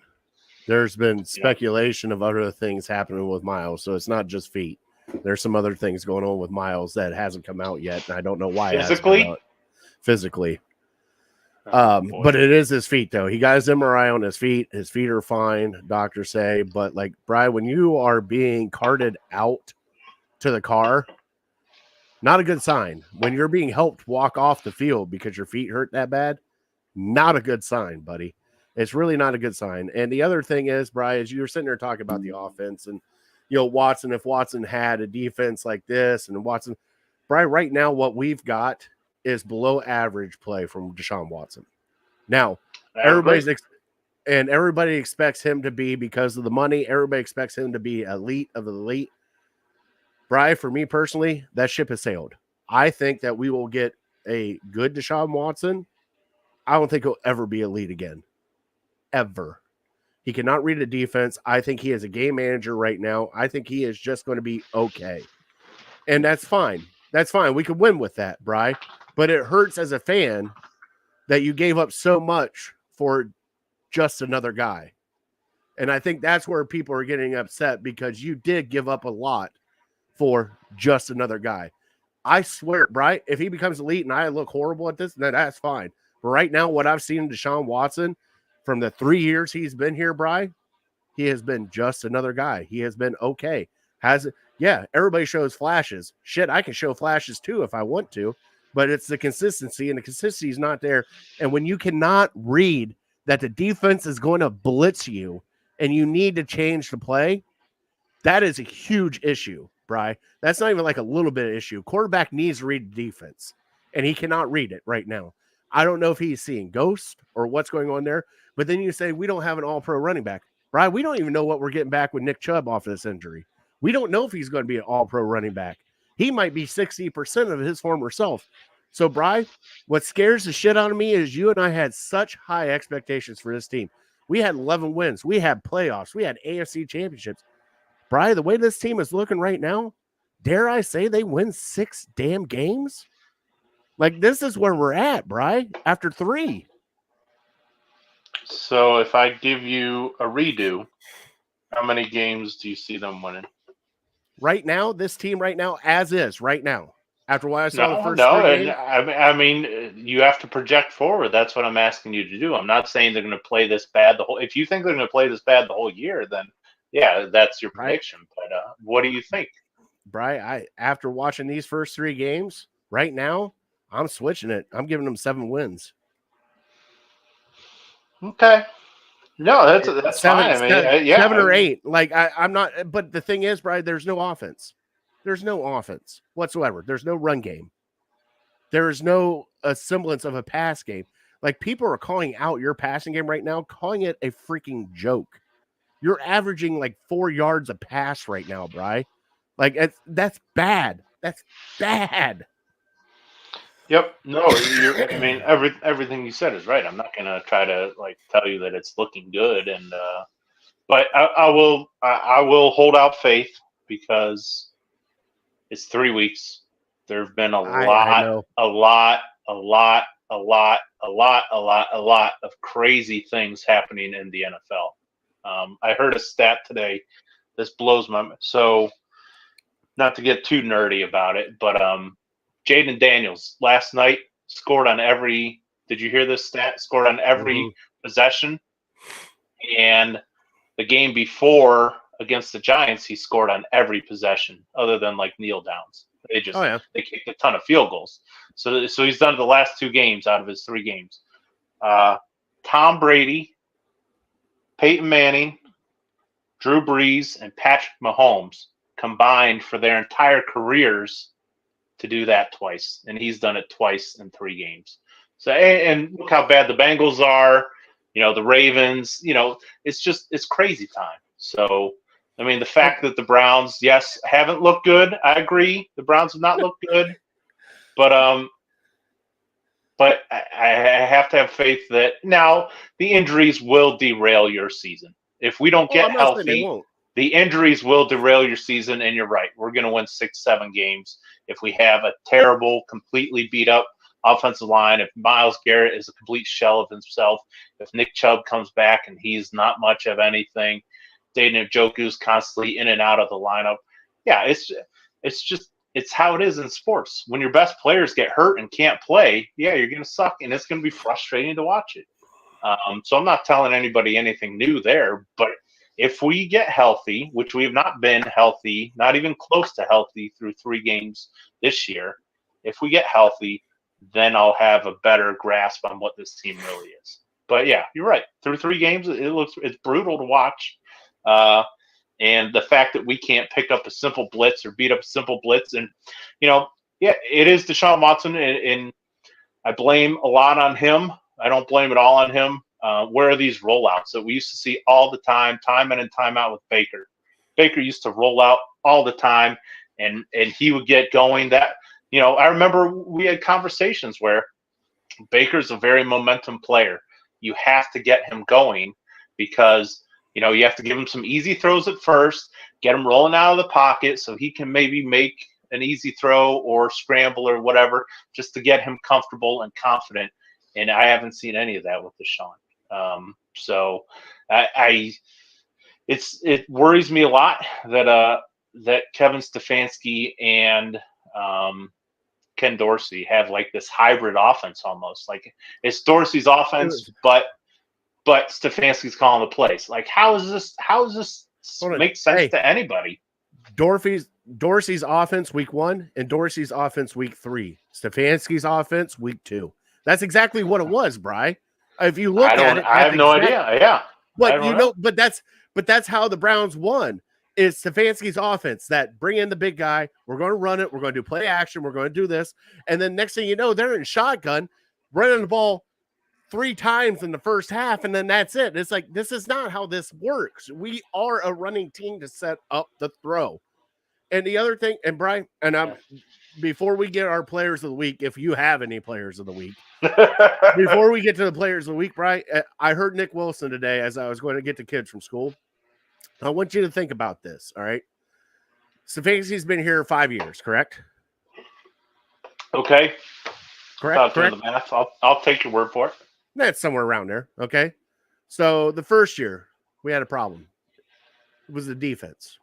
There's been speculation of other things happening with Miles, so it's not just feet. There's some other things going on with Miles that hasn't come out yet, and I don't know why. Physically. But it is his feet, though. He got his MRI on his feet. His feet are fine, doctors say. But, like, Brian, when you are being carted out to the car, not a good sign. When you're being helped walk off the field because your feet hurt that bad, not a good sign, buddy. It's really not a good sign. And the other thing is, Brian, as you were sitting there talking about the offense and, Watson, if Watson had a defense like this and Watson, Brian, right now what we've got is below average play from Deshaun Watson. Now, everybody expects him to be, because of the money, everybody expects him to be elite of the elite. Brian, for me personally, that ship has sailed. I think that we will get a good Deshaun Watson. I don't think he'll ever be elite again. Ever. He cannot read a defense. I think he is a game manager right now. I think he is just going to be okay. And that's fine. That's fine. We could win with that, Bri. But it hurts as a fan that you gave up so much for just another guy. And I think that's where people are getting upset because you did give up a lot for just another guy. I swear, Bri, if he becomes elite and I look horrible at this, then that's fine. But right now, what I've seen in Deshaun Watson from the 3 years he's been here, Bri, he has been just another guy. He has been okay. Yeah, everybody shows flashes. Shit, I can show flashes too if I want to, but it's the consistency, and the consistency is not there. And when you cannot read that the defense is going to blitz you and you need to change the play, that is a huge issue, Bri. That's not even like a little bit of issue. Quarterback needs to read the defense, and he cannot read it right now. I don't know if he's seeing ghosts or what's going on there, but then you say we don't have an all-pro running back. Bri, we don't even know what we're getting back with Nick Chubb off of this injury. We don't know if he's going to be an all-pro running back. He might be 60% of his former self. So, Bri, what scares the shit out of me is you and I had such high expectations for this team. We had 11 wins. We had playoffs. We had AFC championships. Bri, the way this team is looking right now, dare I say they win 6 damn games? Like, this is where we're at, Bri, after 3. So if I give you a redo, how many games do you see them winning? Right now, this team right now, as is, right now, after what I saw the first 3 games. I mean, you have to project forward. That's what I'm asking you to do. I'm not saying they're going to play this bad the whole. If you think they're going to play this bad the whole year, then yeah, that's your prediction. Right. But what do you think, Bri? After watching these first 3 games, right now, I'm switching it. I'm giving them 7 wins. Okay. No, that's 7, fine. I mean, yeah, 7 or 8. Like I'm not. But the thing is, Bri, there's no offense. There's no offense whatsoever. There's no run game. There is no semblance of a pass game. Like, people are calling out your passing game right now, calling it a freaking joke. You're averaging like 4 yards a pass right now, Bri. Like, that's bad. That's bad. Yep. No, I mean, everything you said is right. I'm not gonna try to like tell you that it's looking good, and but I will hold out faith because it's 3 weeks. There have been a lot of crazy things happening in the NFL. I heard a stat today. This blows my mind. So, not to get too nerdy about it, but Jaden Daniels last night scored on every. Did you hear this stat? Scored on every possession, and the game before against the Giants, he scored on every possession, other than like kneel downs. They just they kicked a ton of field goals. So he's done the last 2 games out of his 3 games. Tom Brady, Peyton Manning, Drew Brees, and Patrick Mahomes combined for their entire careers to do that twice, and he's done it twice in 3 games. So, and look how bad the Bengals are, the Ravens, it's crazy time. So, I mean, the fact that the Browns, yes, haven't looked good, I agree. The Browns have not looked good, but I have to have faith that now the injuries will derail your season. If we don't get healthy, the injuries will derail your season, and you're right. We're going to win 6-7 games if we have a terrible, completely beat up offensive line, if Myles Garrett is a complete shell of himself, if Nick Chubb comes back and he's not much of anything, Dayton Njoku's constantly in and out of the lineup. Yeah, it's how it is in sports. When your best players get hurt and can't play, yeah, you're going to suck, and it's going to be frustrating to watch it. So I'm not telling anybody anything new there, but if we get healthy, which we have not been healthy, not even close to healthy through 3 games this year, if we get healthy, then I'll have a better grasp on what this team really is. But yeah, you're right. Through 3 games, it's brutal to watch. And the fact that we can't pick up a simple blitz or beat up a simple blitz, and yeah, it is Deshaun Watson, and I blame a lot on him. I don't blame it all on him. Where are these rollouts that we used to see all the time in and time out with Baker? Baker used to roll out all the time, and he would get going. That I remember we had conversations where Baker's a very momentum player. You have to get him going because You have to give him some easy throws at first, get him rolling out of the pocket so he can maybe make an easy throw or scramble or whatever, just to get him comfortable and confident. And I haven't seen any of that with Deshaun. So it worries me a lot that Kevin Stefanski and Ken Dorsey have like this hybrid offense almost. Like it's Dorsey's offense, but Stefanski's calling the plays. Like how does this make sense to anybody? Dorsey's offense week 1 and Dorsey's offense week 3. Stefanski's offense week 2. That's exactly what it was, Bri. If you look at it, I have no idea. Yeah. But that's how the Browns won. Is Stefanski's offense that bring in the big guy. We're going to run it. We're going to do play action. We're going to do this. And then next thing you know, they're in shotgun, running the ball 3 times in the first half. And then that's it. It's like, this is not how this works. We are a running team to set up the throw. And the other thing, and Brian, before we get our players of the week, if you have any players of the week, before we get to the players of the week, Brian, I heard Nick Wilson today as I was going to get the kids from school. I want you to think about this, all right? Stefanski's been here 5 years, correct? Okay. Correct. The math. I'll take your word for it. That's somewhere around there, okay? So the first year, we had a problem. It was the defense.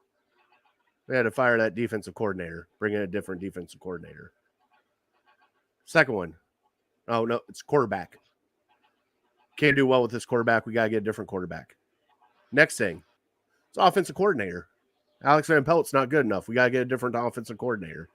We had to fire that defensive coordinator, bring in a different defensive coordinator. Second one, oh, no, it's quarterback. Can't do well with this quarterback. We got to get a different quarterback. Next thing, it's offensive coordinator. Alex Van Pelt's not good enough. We got to get a different offensive coordinator.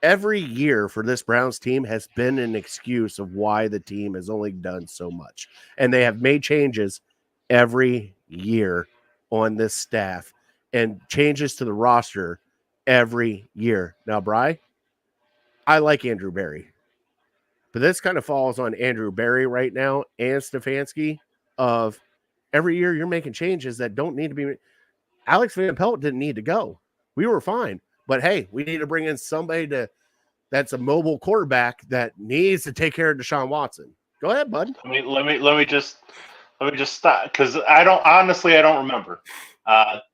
Every year for this Browns team has been an excuse of why the team has only done so much. And they have made changes every year on this staff and changes to the roster every year. Now, Bri, I like Andrew Berry, but this kind of falls on Andrew Berry right now and Stefanski of every year you're making changes that don't need to be. Alex Van Pelt didn't need to go. We were fine. But hey, we need to bring in somebody that's a mobile quarterback that needs to take care of Deshaun Watson. Go ahead, bud. Let me just stop because I don't remember.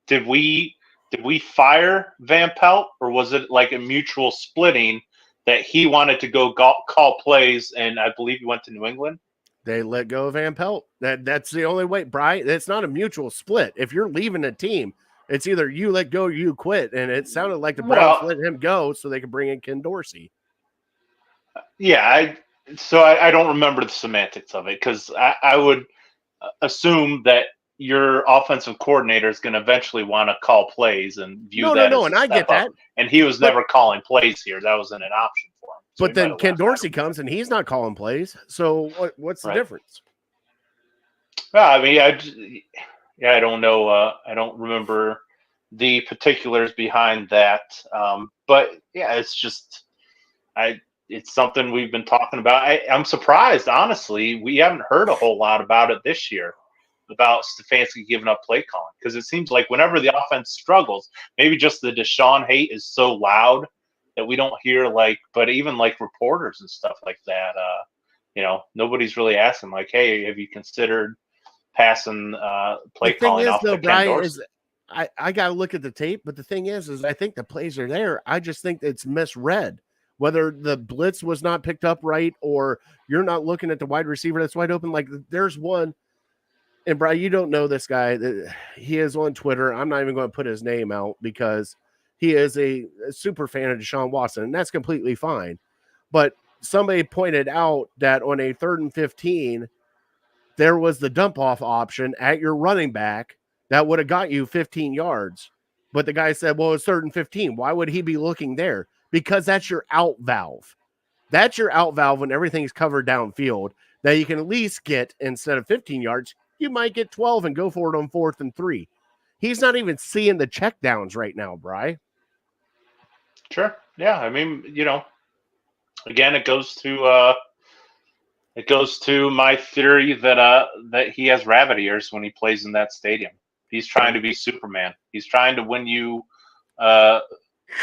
Did we fire Van Pelt, or was it like a mutual splitting that he wanted to go call plays, and I believe he went to New England? They let go of Van Pelt. That's the only way, Brian. It's not a mutual split. If you're leaving a team, it's either you let go or you quit. And it sounded like the Browns let him go so they could bring in Ken Dorsey. Yeah, I don't remember the semantics of it because I would assume that your offensive coordinator is going to eventually want to call plays and view that. No, and I get that. And he was never calling plays here. That wasn't an option for him. So but then Ken Dorsey comes and he's not calling plays. So what's the difference? Well, I mean, I don't know. I don't remember the particulars behind that. But yeah, it's just it's something we've been talking about. I'm surprised, honestly. We haven't heard a whole lot about it this year, about Stefanski giving up play calling, because it seems like whenever the offense struggles, maybe just the Deshaun hate is so loud that we don't hear but even reporters and stuff like that, nobody's really asking hey, have you considered passing play calling off to Ken Dorsey? I got to look at the tape, but the thing is I think the plays are there. I just think it's misread. Whether the blitz was not picked up right, or you're not looking at the wide receiver that's wide open. There's one, and Brian, you don't know this guy. He is on Twitter. I'm not even going to put his name out because he is a super fan of Deshaun Watson, and that's completely fine. But somebody pointed out that on a 3rd and 15, there was the dump off option at your running back that would have got you 15 yards. But the guy said, well, it's 3rd and 15. Why would he be looking there? Because that's your out valve. That's your out valve when everything's covered downfield that you can at least get, instead of 15 yards, you might get 12 and go for it on 4th and 3. He's not even seeing the check downs right now, Bri. Sure. Yeah. I mean, again, it goes to my theory that he has rabbit ears when he plays in that stadium. He's trying to be Superman. He's trying to win you.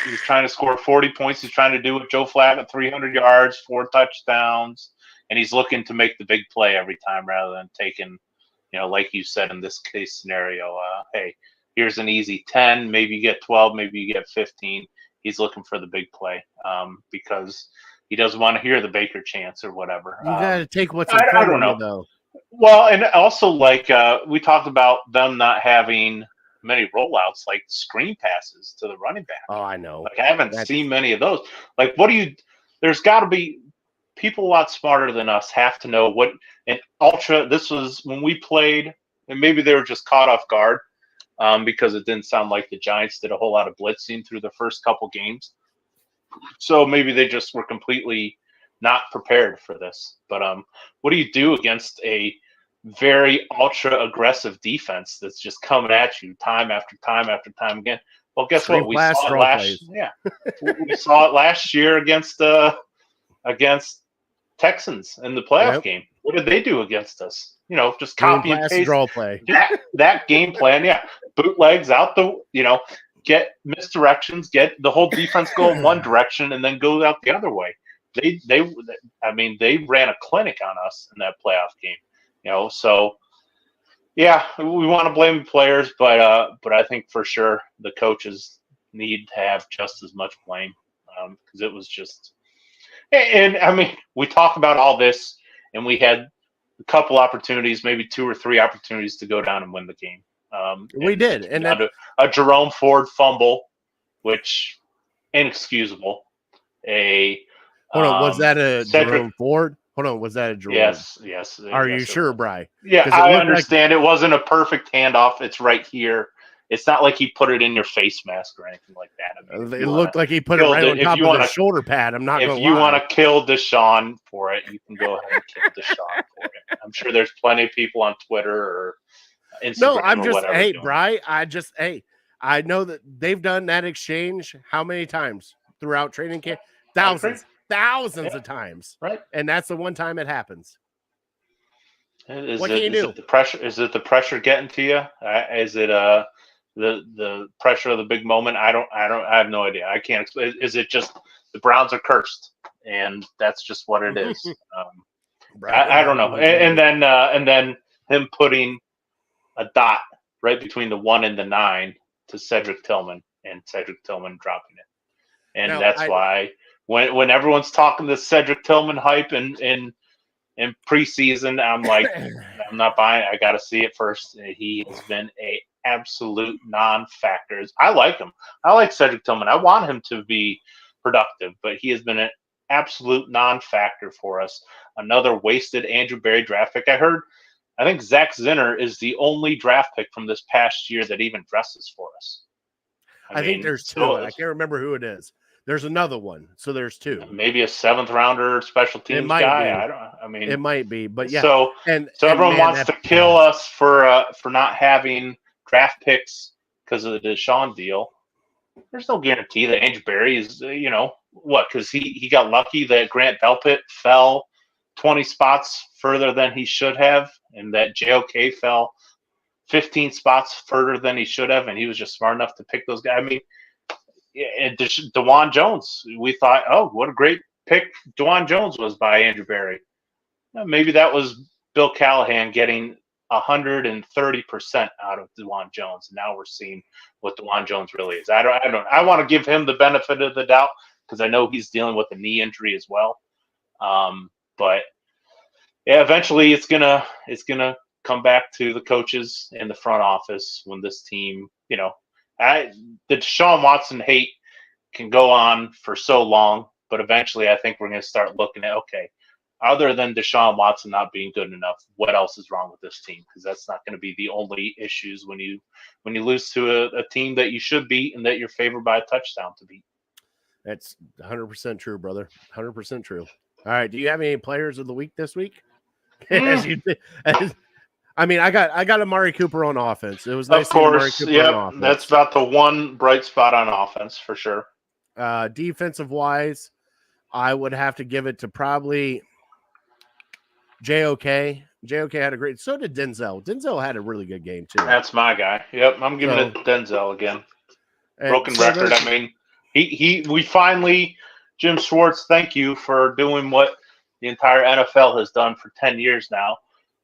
He's trying to score 40 points. He's trying to do what Joe Flacco, 300 yards, 4 touchdowns, and he's looking to make the big play every time rather than taking like you said in this case scenario, hey, here's an easy 10, maybe you get 12, maybe you get 15. He's looking for the big play because he doesn't want to hear the Baker chants or whatever. You got to take what's in I front don't of you, know. though. Well, and also we talked about them not having many rollouts, like screen passes to the running back. Oh, I know. Like I haven't seen many of those. Like, there's got to be people a lot smarter than us have to know what an ultra. This was when we played, and maybe they were just caught off guard because it didn't sound like the Giants did a whole lot of blitzing through the first couple games. So maybe they just were completely not prepared for this. But what do you do against a very ultra aggressive defense that's just coming at you time after time after time again? Well, guess what? We saw it last. Yeah, we saw it last year against Texans in the playoff game. What did they do against us? Just copy and paste draw play. that game plan. Yeah, bootlegs out get misdirections, get the whole defense go in one direction and then go out the other way. They ran a clinic on us in that playoff game. So yeah, we want to blame the players, but I think for sure the coaches need to have just as much blame because it was just. And I mean, we talk about all this, and we had a couple opportunities, maybe 2 or 3 opportunities to go down and win the game. We did, and a Jerome Ford fumble, which inexcusable. Hold on, was that a Jerome Ford? Hold on, was that a Jerome? Yes. Are you sure, Bri? Yeah, I understand. It wasn't a perfect handoff. It's right here. It's not like he put it in your face mask or anything like that. I mean, it looked like he put it right on top of the shoulder pad. I'm not going to lie. If you want to kill Deshaun for it, you can go ahead and kill Deshaun for it. I'm sure there's plenty of people on Twitter or Instagram. No, I'm just, hey, Bri, I know that they've done that exchange how many times throughout training camp? Thousands of times. Right. And that's the one time it happens. What can you do? Is it the pressure getting to you? Is it the pressure of the big moment? I have no idea. I can't explain. Is it just the Browns are cursed and that's just what it is? I don't know. And then him putting a dot right between the 1 and the 9 to Cedric Tillman and Cedric Tillman dropping it. And that's why when everyone's talking the Cedric Tillman hype in preseason, I'm like, I'm not buying it. I got to see it first. He has been a absolute non-factor. I like him. I like Cedric Tillman. I want him to be productive, but he has been an absolute non-factor for us. Another wasted Andrew Berry draft pick. I think Zach Zinner is the only draft pick from this past year that even dresses for us. I think there's 2. I can't remember who it is. There's another one, so there's 2. Maybe a 7th rounder special teams guy. It might be, but yeah. So everyone wants to kill us for not having draft picks because of the Deshaun deal. There's no guarantee that Andrew Berry is, because he got lucky that Grant Delpit fell 20 spots further than he should have, and that JOK fell 15 spots further than he should have, and he was just smart enough to pick those guys. I mean, and DeJuan Jones, we thought, oh, what a great pick DeJuan Jones was by Andrew Berry. Maybe that was Bill Callahan getting 130% out of DeJuan Jones. And now we're seeing what DeJuan Jones really is. I want to give him the benefit of the doubt because I know he's dealing with a knee injury as well. But yeah, eventually it's gonna come back to the coaches and the front office when this team, the Deshaun Watson hate can go on for so long, but eventually I think we're going to start looking at, okay, other than Deshaun Watson not being good enough, what else is wrong with this team? Because that's not going to be the only issues when you lose to a team that you should beat and that you're favored by a touchdown to beat. That's 100% true, brother. 100% true. All right. Do you have any players of the week this week? I mean, I got Amari Cooper on offense. It was nice. Of course, yeah. That's about the one bright spot on offense for sure. Defensive wise, I would have to give it to probably JOK. JOK had a great. So did Denzel. Denzel had a really good game too. That's my guy. Yep, I'm giving it to Denzel again. Broken record. I mean, we finally, Jim Schwartz. Thank you for doing what the entire NFL has done for 10 years now.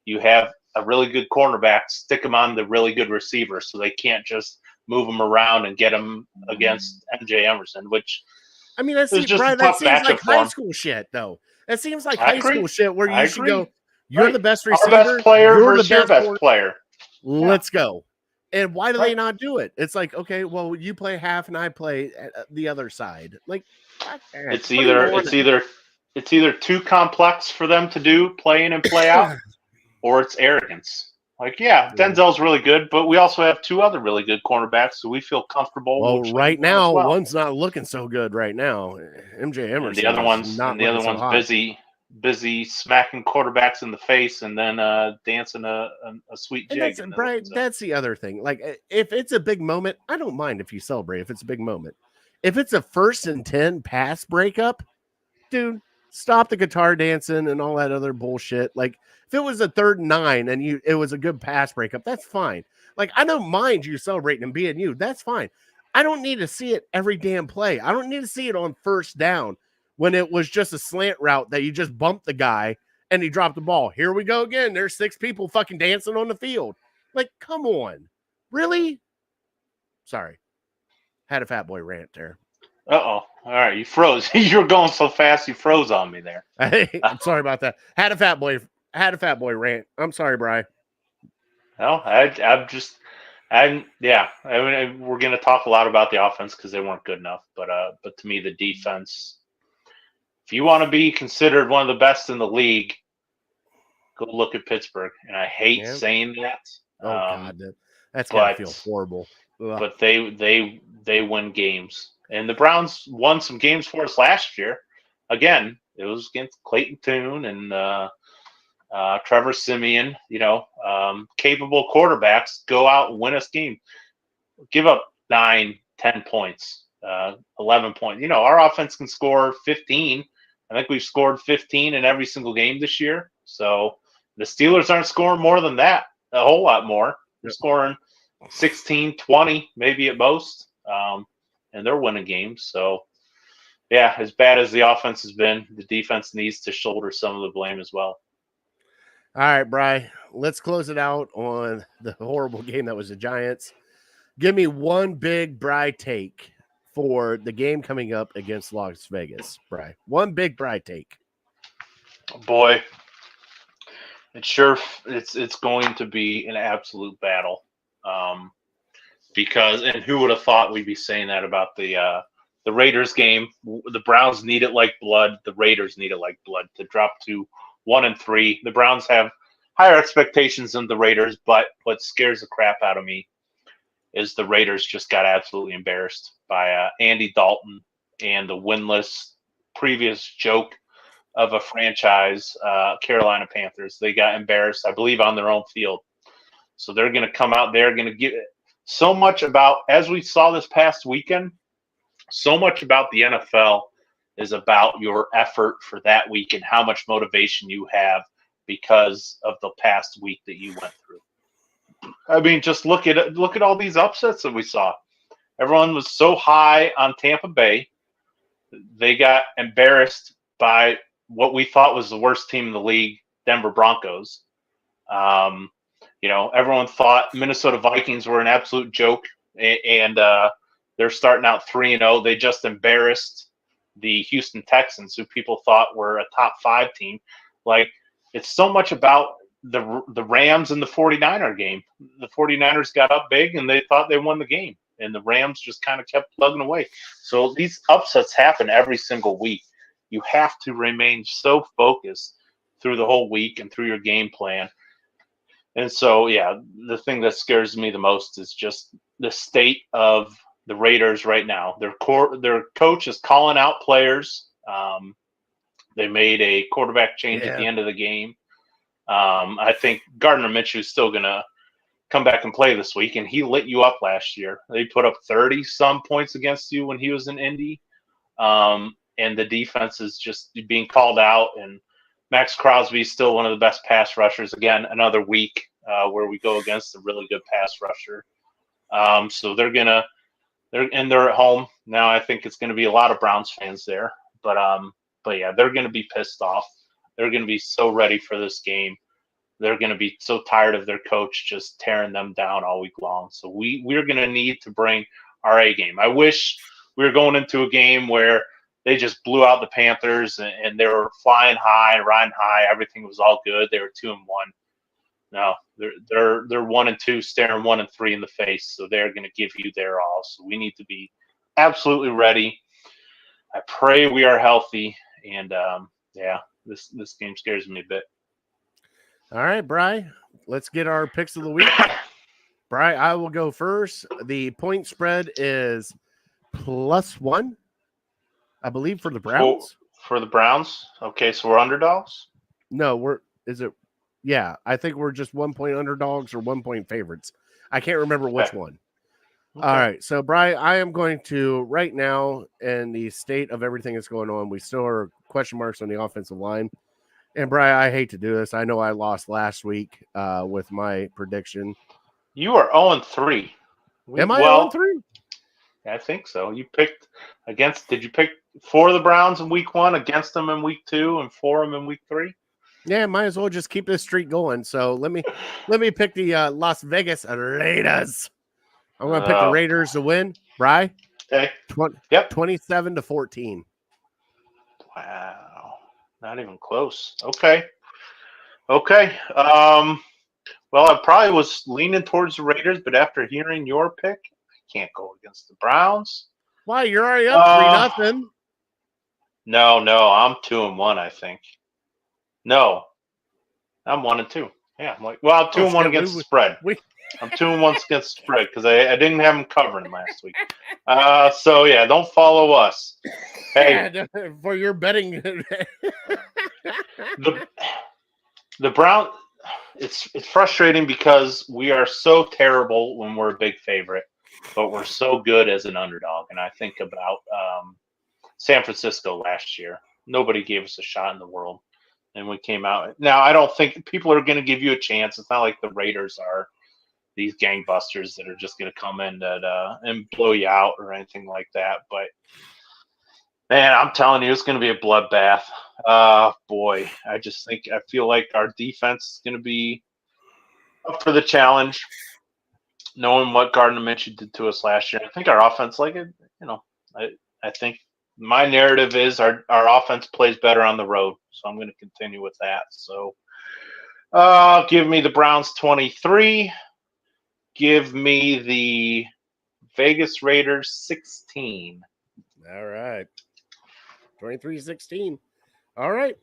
You have a really good cornerback, stick him on the really good receiver so they can't just move him around and get him against MJ Emerson, which I mean, is just a Brian, that tough seems like matchup for high him. school shit, though. That seems like I high agree. school shit where I you should go, agree. you're Right. the best Our best receiver, player you're the versus your best best player. Let's go. And why do they Right. not do it? It's like, okay, well, you play half and I play the other side. Like, fuck that. It's Put him either on it's either it's either too complex for them to do, play in and play out, or it's arrogance. Like, yeah, Denzel's really good, but we also have two other really good cornerbacks, so we feel comfortable. Well, with right them as now, well. one's not looking so good right now. MJ Emerson And the other is not looking so hot. busy smacking quarterbacks in the face and then dancing a sweet And jig. that's, Brian, that's the other thing. Like, if it's a big moment, I don't mind if you celebrate if it's a big moment. If it's a 1st and 10 pass breakup, dude, stop the guitar dancing and all that other bullshit. Like, if it was a 3rd and 9 and it was a good pass breakup, that's fine. Like, I don't mind you celebrating and being you. That's fine. I don't need to see it every damn play. I don't need to see it on 1st down when it was just a slant route that you just bumped the guy and he dropped the ball. Here we go again. There's 6 people fucking dancing on the field. Like, come on. Really? Sorry. Had a fat boy rant there. Uh-oh. All right, you froze. You were going so fast you froze on me there. I'm sorry about that. Had a fat boy rant. I'm sorry, Bri. No, we're going to talk a lot about the offense because they weren't good enough. But to me, the defense, if you want to be considered one of the best in the league, go look at Pittsburgh. And I hate saying that. Oh, God. That's going to feel horrible. Ugh. But they win games. And the Browns won some games for us last year. Again, it was against Clayton Tune and Trevor Siemian. Capable quarterbacks go out and win us game. Give up 9, 10 points, 11 points. Our offense can score 15. I think we've scored 15 in every single game this year. So the Steelers aren't scoring more than that, a whole lot more. They're scoring 16, 20, maybe at most. And they're winning games. So, yeah, as bad as the offense has been, the defense needs to shoulder some of the blame as well. All right, Bri, let's close it out on the horrible game that was the Giants. Give me one big Bri take for the game coming up against Las Vegas, Bri. One big Bri take. Oh boy, it's going to be an absolute battle. Because who would have thought we'd be saying that about the Raiders game? The Browns need it like blood. The Raiders need it like blood to drop to 1-3. The Browns have higher expectations than the Raiders, but what scares the crap out of me is the Raiders just got absolutely embarrassed by Andy Dalton and the winless previous joke of a franchise, Carolina Panthers. They got embarrassed, I believe, on their own field. So they're going to come out there, going to get it. So much about, as we saw this past weekend, so much about the NFL is about your effort for that week and how much motivation you have because of the past week that you went through. I mean, just look at all these upsets that we saw. Everyone was so high on Tampa Bay. They got embarrassed by what we thought was the worst team in the league, Denver Broncos. Everyone thought Minnesota Vikings were an absolute joke, and they're starting out 3-0. They just embarrassed the Houston Texans, who people thought were a top 5 team. Like, it's so much about the Rams and the 49er game. The 49ers got up big, and they thought they won the game, and the Rams just kind of kept plugging away. So these upsets happen every single week. You have to remain so focused through the whole week and through your game plan. And so, yeah, the thing that scares me the most is just the state of the Raiders right now. Their coach is calling out players. They made a quarterback change at the end of the game. I think Gardner Minshew is still going to come back and play this week, and he lit you up last year. They put up 30-some points against you when he was in Indy. And the defense is just being called out, and Max Crosby is still one of the best pass rushers. Again, another week where we go against a really good pass rusher. So they're at home now. I think it's going to be a lot of Browns fans there, but yeah, they're going to be pissed off. They're going to be so ready for this game. they're going to be so tired of their coach just tearing them down all week long. So we're going to need to bring our A game. I wish we were going into a game where they just blew out the Panthers and they were flying high, riding high. Everything was all good. They were 2-1. No, they're 1-2, staring 1-3 in the face. So they're going to give you their all. So we need to be absolutely ready. I pray we are healthy. And this game scares me a bit. All right, Bri, let's get our picks of the week. Bri, I will go first. The point spread is +1, I believe, for the Browns. For the Browns? Okay, so we're underdogs? No, yeah, I think we're just 1 point underdogs or 1 point favorites. I can't remember which one. Okay. All right, so Bri, I am going to, right now, in the state of everything that's going on, we still are question marks on the offensive line. And Bri, I hate to do this. I know I lost last week with my prediction. You are 0-3. Am I 0-3? I think so. You picked did you pick for the Browns in week 1, against them in week 2, and for them in week 3? Yeah, might as well just keep this streak going. So let me pick the Las Vegas Raiders. I'm going to pick the Raiders to win. Bri? Okay. 27-14. Wow. Not even close. Okay. Well, I probably was leaning towards the Raiders, but after hearing your pick, I can't go against the Browns. Why? You're already up 3-0. No, I'm 2-1, I think. No, I'm 1-2. Yeah, I'm 2-1 against the spread. I'm 2-1 against the spread because I didn't have them covering last week. So yeah, don't follow us. Hey, for your betting. the Brown. It's frustrating because we are so terrible when we're a big favorite, but we're so good as an underdog. And I think about San Francisco last year. Nobody gave us a shot in the world, and we came out. Now, I don't think people are going to give you a chance. It's not like the Raiders are these gangbusters that are just going to come in and blow you out or anything like that. But man, I'm telling you, it's going to be a bloodbath. Boy, I feel like our defense is going to be up for the challenge, knowing what Gardner Minshew did to us last year. I think our offense, I think my narrative is our offense plays better on the road, so I'm going to continue with that. So, give me the Browns 23. Give me the Vegas Raiders 16. All right. 23-16. All right.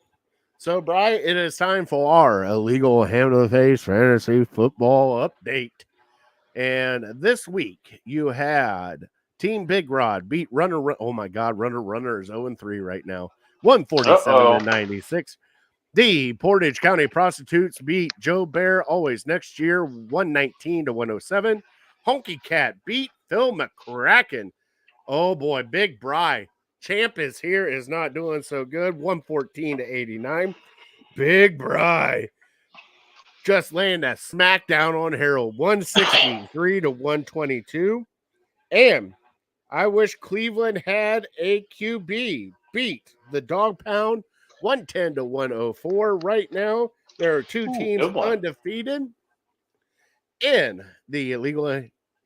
So, Bri, it is time for our illegal hand to the face fantasy football update. And this week you had Team Big Rod beat Runner. Oh my God, Runner is 0-3 right now. 147-96. The Portage County Prostitutes beat Joe Bear Always Next Year 119-107. Honky Cat beat Phil McCracken. Oh boy, Big Bri. Champ is here, is not doing so good. 114-89. Big Bri just laying that smackdown on Harold. 163-122. And I wish Cleveland had a QB. Beat the Dog Pound 110-104. Right now, there are two teams undefeated in the illegal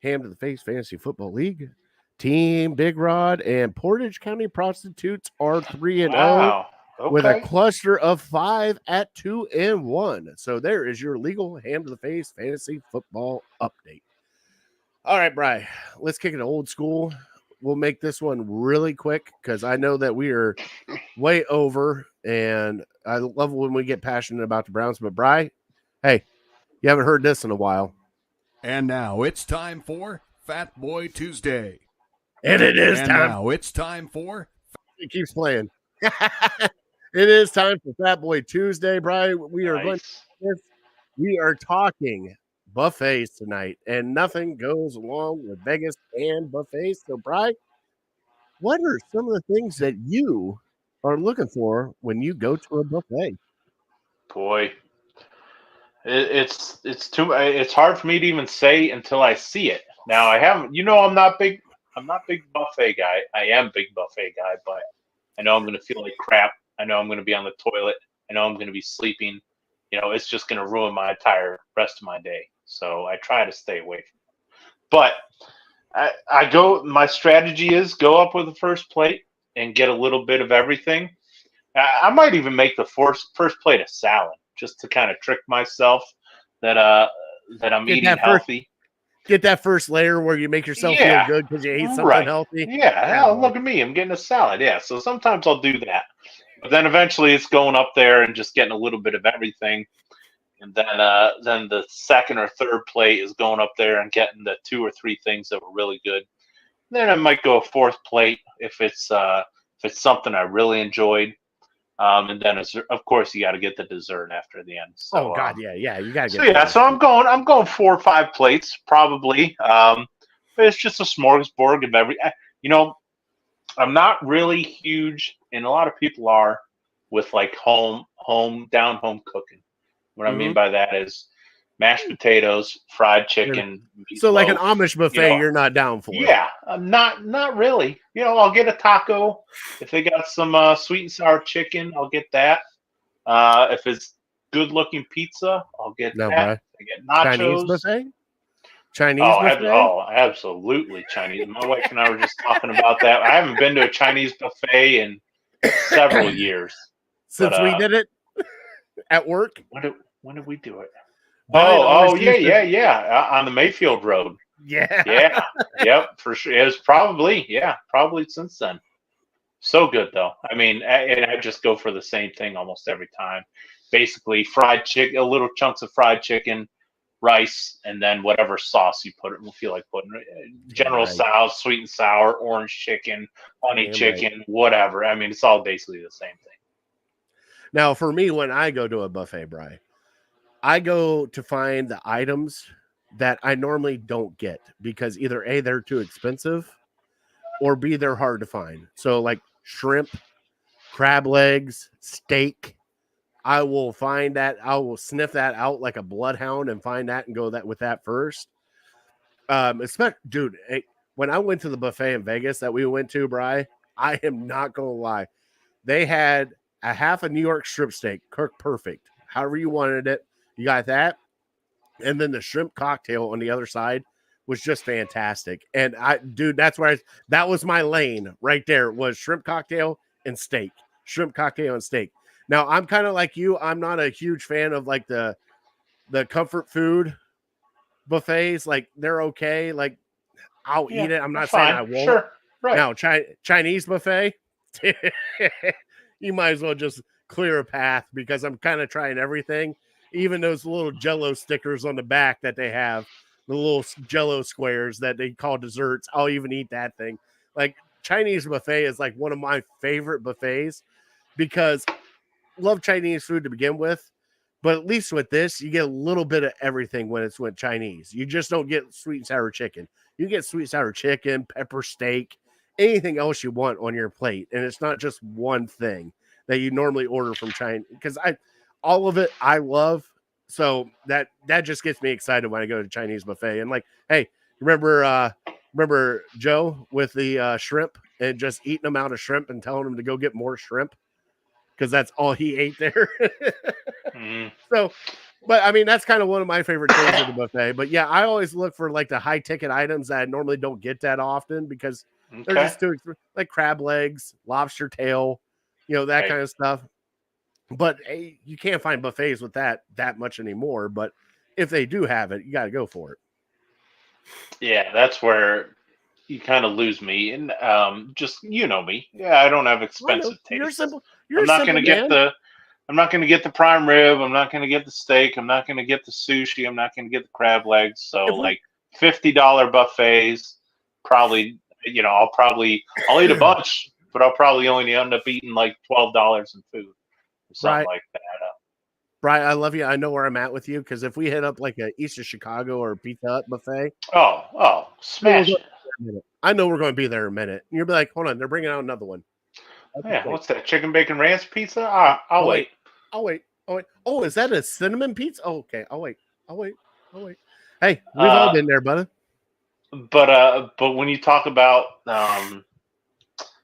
ham to the face fantasy football league. Team Big Rod and Portage County Prostitutes are 3-0 with a cluster of 5 at 2-1. So there is your legal ham to the face fantasy football update. All right, Bri, let's kick it old school. We'll make this one really quick because I know that we are way over, and I love when we get passionate about the Browns. But Bri, hey, you haven't heard this in a while. And now it's time for Fat Boy Tuesday. And it is time. Now it's time for. It keeps playing. It is time for Fat Boy Tuesday, Bri. We are going. We are talking buffets tonight, and nothing goes along with Vegas and buffets. So, Bri, what are some of the things that you are looking for when you go to a buffet? Boy, it's hard for me to even say until I see it. Now I haven't. I'm not big buffet guy. I am big buffet guy, but I know I'm going to feel like crap. I know I'm going to be on the toilet. I know I'm going to be sleeping. it's just going to ruin my entire rest of my day. So I try to stay away from it. But my strategy is go up with the first plate and get a little bit of everything. I might even make the first plate a salad just to kind of trick myself that I'm eating healthy. Get that first layer where you make yourself feel good because you ate something healthy. Yeah, look at me. I'm getting a salad. Yeah, so sometimes I'll do that. But then eventually it's going up there and just getting a little bit of everything. And then the second or third plate is going up there and getting the 2 or 3 things that were really good. Then I might go a fourth plate if it's something I really enjoyed. And then of course you got to get the dessert after the end. So, yeah, you got to get. So yeah, so I'm going 4 or 5 plates probably. But it's just a smorgasbord of every. I'm not really huge, and a lot of people are with like home cooking. What I mean by that is mashed potatoes, fried chicken. So like an Amish buffet, you're not down for? Yeah, not really. I'll get a taco if they got some sweet and sour chicken. I'll get that. If it's good looking pizza, I'll get that. I get nachos. Chinese buffet. Buffet? Absolutely Chinese. My wife and I were just talking about that. I haven't been to a Chinese buffet in several years since we did it at work. When did we do it? Yeah. On the Mayfield Road. Yeah. Yep, for sure. It was probably since then. So good though. I mean, and I just go for the same thing almost every time. Basically, fried chicken, a little chunks of fried chicken, rice, and then whatever sauce you feel like putting. General sauce, sweet and sour, orange chicken, honey chicken, whatever. I mean, it's all basically the same thing. Now, for me, when I go to a buffet, Bri, I go to find the items that I normally don't get because either A, they're too expensive, or B, they're hard to find. So like shrimp, crab legs, steak, I will find that. I will sniff that out like a bloodhound and find that and go with that first. Dude, when I went to the buffet in Vegas that we went to, Bri, I am not going to lie. They had a half a New York strip steak, cooked perfect. However you wanted it, you got that. And then the shrimp cocktail on the other side was just fantastic. And that was my lane right there, was shrimp cocktail and steak. Shrimp cocktail and steak. Now, I'm kind of like you. I'm not a huge fan of like the comfort food buffets. Like, they're okay. Like, I'll eat it. I'm not saying I won't. Sure. Right. Now, Chinese buffet, you might as well just clear a path because I'm kind of trying everything. Even those little Jell-O stickers on the back that they have, the little Jell-O squares that they call desserts, I'll even eat that thing. Like, Chinese buffet is like one of my favorite buffets because I love Chinese food to begin with, but at least with this, you get a little bit of everything when it's with Chinese. You just don't get sweet and sour chicken. You get sweet and sour chicken, pepper steak, anything else you want on your plate, and it's not just one thing that you normally order from China. Because all of it I love, so that just gets me excited when I go to Chinese buffet. And like, hey, remember Joe with the shrimp and just eating them out of shrimp and telling him to go get more shrimp because that's all he ate there. So, but I mean, that's kind of one of my favorite things at the buffet. But yeah, I always look for like the high ticket items that I normally don't get that often because they're just too, like crab legs, lobster tail, that kind of stuff. But you can't find buffets with that much anymore. But if they do have it, you got to go for it. Yeah, that's where you kind of lose me. And just me. Yeah, I don't have expensive taste. You're simple. I'm not going to get the prime rib. I'm not going to get the steak. I'm not going to get the sushi. I'm not going to get the crab legs. So like $50 buffets, probably. I'll eat a bunch, but I'll probably only end up eating like $12 in food. Something like that. Brian, I love you. I know where I'm at with you because if we hit up like a East of Chicago or a Pizza Hut buffet, smash it. I know we're going to be there in a minute. And you'll be like, hold on, they're bringing out another one. What's that? Chicken bacon ranch pizza? I'll wait. I'll wait. Oh, is that a cinnamon pizza? Oh, okay. I'll wait. Hey, we've all been there, buddy. But when you talk about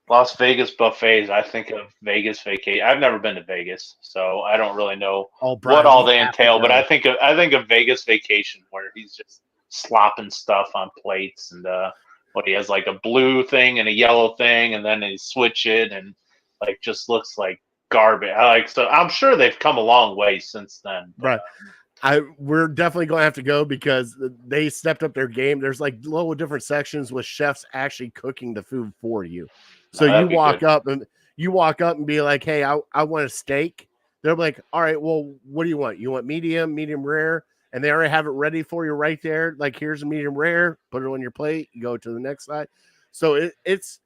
Las Vegas buffets. I think of Vegas vacation. I've never been to Vegas, so I don't really know Oh, what Brian, all we they have to entail. But go. I think of Vegas vacation where he's just slopping stuff on plates and what he has like a blue thing and a yellow thing, and then they switch it and like just looks like garbage. So I'm sure they've come a long way since then. But, Right. We're definitely going to have to go because they stepped up their game. There's like little different sections with chefs actually cooking the food for you. So that'd be good. you walk up and be like, "Hey, I want a steak." They're like, "All right, well, what do you want? You want medium rare?" And they already have it ready for you right there. Like, here's a medium rare. Put it on your plate. You go to the next side. So it's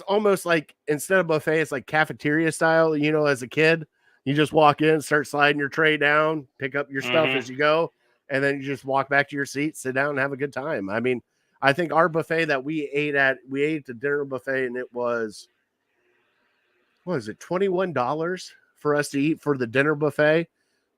almost like instead of buffet, it's like cafeteria style. As a kid, you just walk in, start sliding your tray down, pick up your stuff as you go, and then you just walk back to your seat, sit down, and have a good time. I mean, I think our buffet that we ate at the dinner buffet, and it was, what was it, $21 for us to eat for the dinner buffet,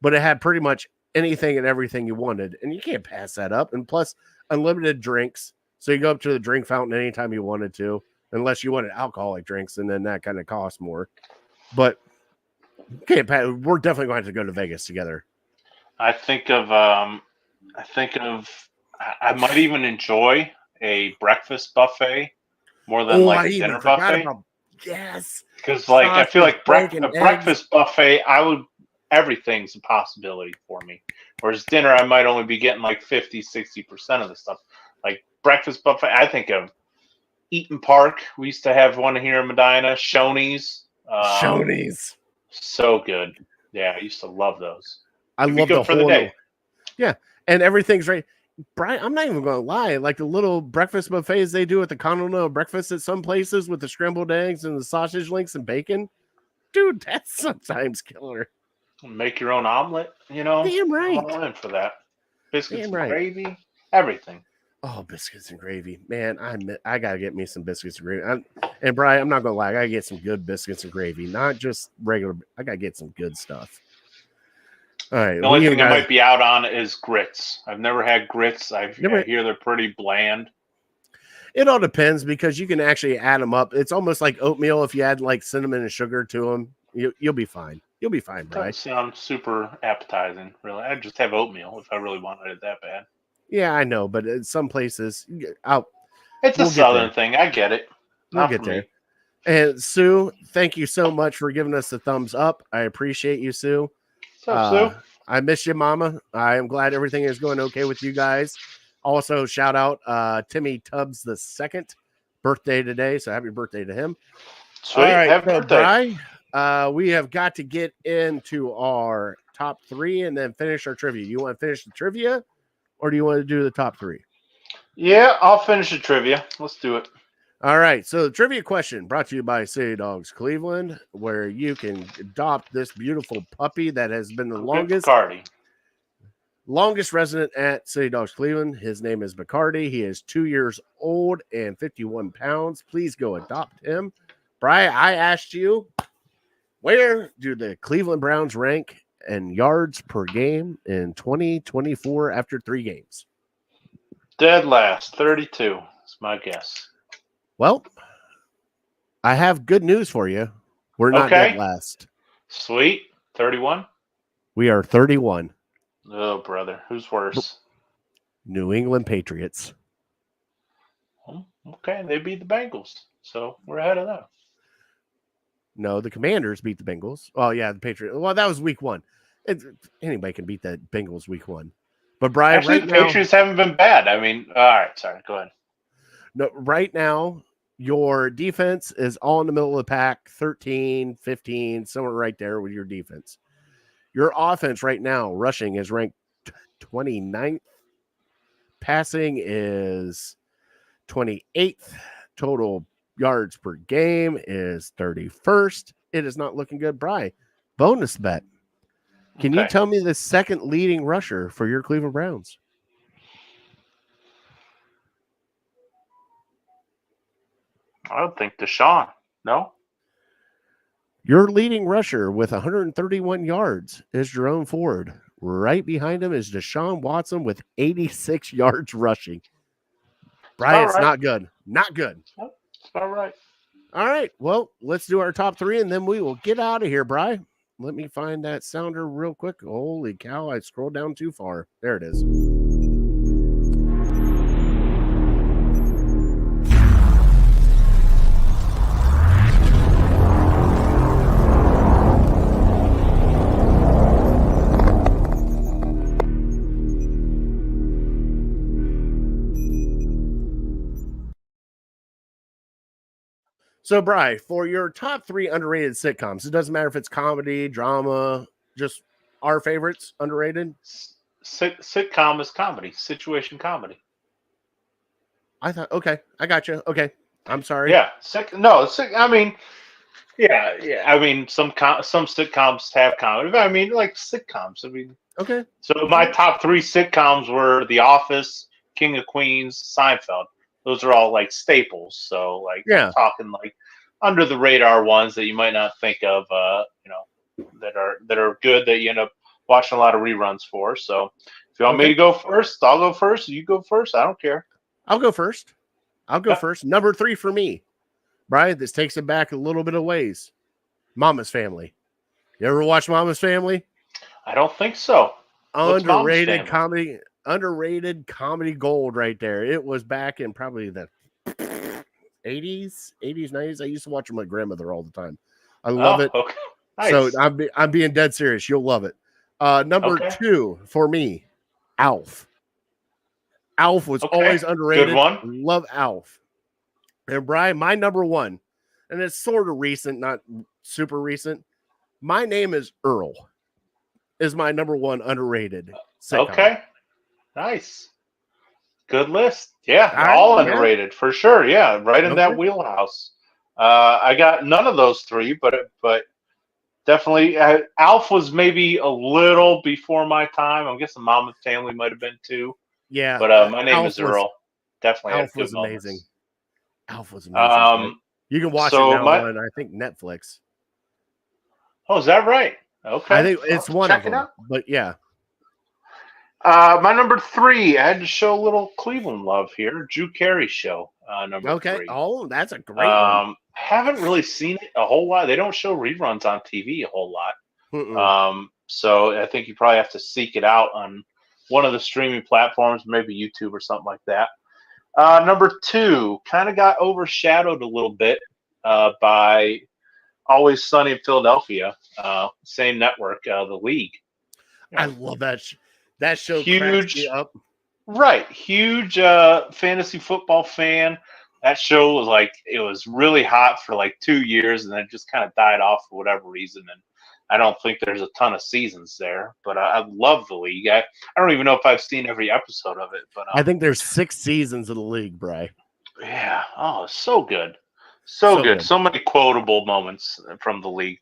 but it had pretty much anything and everything you wanted, and you can't pass that up. And plus, unlimited drinks, so you go up to the drink fountain anytime you wanted to, unless you wanted alcoholic drinks, and then that kind of costs more. But okay, Pat, we're definitely going to have to go to Vegas together. I might even enjoy a breakfast buffet more than like I a even dinner forgot buffet. about yes. Because like I feel Sausage, like bacon, a breakfast buffet, everything's a possibility for me. Whereas dinner, I might only be getting like 50-60% of the stuff. Like breakfast buffet, I think of Eaton Park. We used to have one here in Medina. Shoney's. Shoney's. So good. Yeah, I used to love those. I It'd be love good the for the whole day. Yeah, and everything's right. Brian, I'm not even going to lie. Like the little breakfast buffets they do at the Continental Breakfast at some places with the scrambled eggs and the sausage links and bacon. Dude, that's sometimes killer. Make your own omelet, Damn right. I'm all in for that. Biscuits Damn and right. gravy, everything. Oh, biscuits and gravy. Man, I got to get me some biscuits and gravy. And Brian, I'm not going to lie. I got to get some good biscuits and gravy, not just regular. I got to get some good stuff. All right. The only thing I might be out on is grits. I've never had grits. I hear they're pretty bland. It all depends because you can actually add them up. It's almost like oatmeal. If you add like cinnamon and sugar to them, you'll be fine. You'll be fine, Brian. Doesn't sound super appetizing, really. I'd just have oatmeal if I really wanted it that bad. Yeah, I know, but in some places, it's a southern thing. I get it. We'll get there. And Sue, thank you so much for giving us the thumbs up. I appreciate you, Sue. What's up, Sue? I miss you, Mama. I am glad everything is going okay with you guys. Also, shout out Timmy Tubbs II, birthday today. So happy birthday to him. Sweet. All right, happy birthday. Brian, we have got to get into our top three and then finish our trivia. You want to finish the trivia or do you want to do the top three? Yeah, I'll finish the trivia. Let's do it. All right, so the trivia question brought to you by City Dogs Cleveland, where you can adopt this beautiful puppy that has been the longest resident at City Dogs Cleveland. His name is Bacardi. He is 2 years old and 51 pounds. Please go adopt him. Brian, I asked you, where do the Cleveland Browns rank in yards per game in 2024 after 3 games? Dead last, 32 is my guess. Well, I have good news for you. We're not dead last. Sweet. 31? We are 31. Oh, brother. Who's worse? New England Patriots. Okay, they beat the Bengals, so we're ahead of them. No, the Commanders beat the Bengals. Oh, yeah, the Patriots. Well, that was week 1. Anybody can beat the Bengals week 1. But, Brian, actually, the Patriots haven't been bad. I mean, all right, sorry, go ahead. No, right now, your defense is all in the middle of the pack, 13, 15, somewhere right there with your defense. Your offense right now, rushing, is ranked 29th. Passing is 28th. Total yards per game is 31st. It is not looking good. Bri, bonus bet. Can you tell me the second leading rusher for your Cleveland Browns? I don't think Deshaun. No? Your leading rusher with 131 yards is Jerome Ford. Right behind him is Deshaun Watson with 86 yards rushing. Brian, it's not good. Not good. It's all right. All right. Well, let's do our top 3 and then we will get out of here, Bri. Let me find that sounder real quick. Holy cow, I scrolled down too far. There it is. So, Bri, for your top 3 underrated sitcoms, it doesn't matter if it's comedy, drama, just our favorites, underrated. Sitcom is comedy, situation comedy. I thought, okay, I got you. Okay, I'm sorry. Yeah, I mean, yeah. I mean, some sitcoms have comedy, but I mean, like sitcoms. I mean, Okay. so my top 3 sitcoms were The Office, King of Queens, Seinfeld. Those are all like staples. So, like, Yeah. I'm talking like under the radar ones that you might not think of. That are good that you end up watching a lot of reruns for. So, if you want me to go first, I'll go first. You go first. I don't care. I'll go first. First. Number 3 for me. Brian, this takes it back a little bit of ways. Mama's Family. You ever watch Mama's Family? I don't think so. What's Mama's Underrated Family? comedy gold right there. It was back in probably the 80s, 90s. I used to watch with my grandmother all the time. I love it. Okay. Nice. So I'm being dead serious. You'll love it. Number 2 for me, Alf. Alf was always underrated. Good one. Love Alf. And Brian, my number 1, and it's sort of recent, not super recent. My Name is Earl is my number 1 underrated sitcom. Okay. Nice. Good list. Yeah, all underrated for sure. Yeah, right in that wheelhouse. I got none of those 3, but definitely Alf was maybe a little before my time. I'm guessing Mama's Family might have been too. Yeah, but My Name is Earl. Definitely Alf had good was moments. amazing. Alf was amazing. You can watch it now on I think Netflix. Oh, is that right? Okay, I think it's one of them. But yeah. My number 3, I had to show a little Cleveland love here. Drew Carey Show, number 3. Oh, that's a great one. Haven't really seen it a whole lot. They don't show reruns on TV a whole lot. So I think you probably have to seek it out on one of the streaming platforms, maybe YouTube or something like that. Number 2 kind of got overshadowed a little bit by Always Sunny in Philadelphia, same network, The League. I love that. That show huge, cracks me up. Right. Huge fantasy football fan. That show was really hot for like 2 years, and then it just kind of died off for whatever reason. And I don't think there's a ton of seasons there, but I love The League. I don't even know if I've seen every episode of it, but I think there's 6 seasons of The League, Bri. Yeah. Oh, so good. So good. So many quotable moments from The League.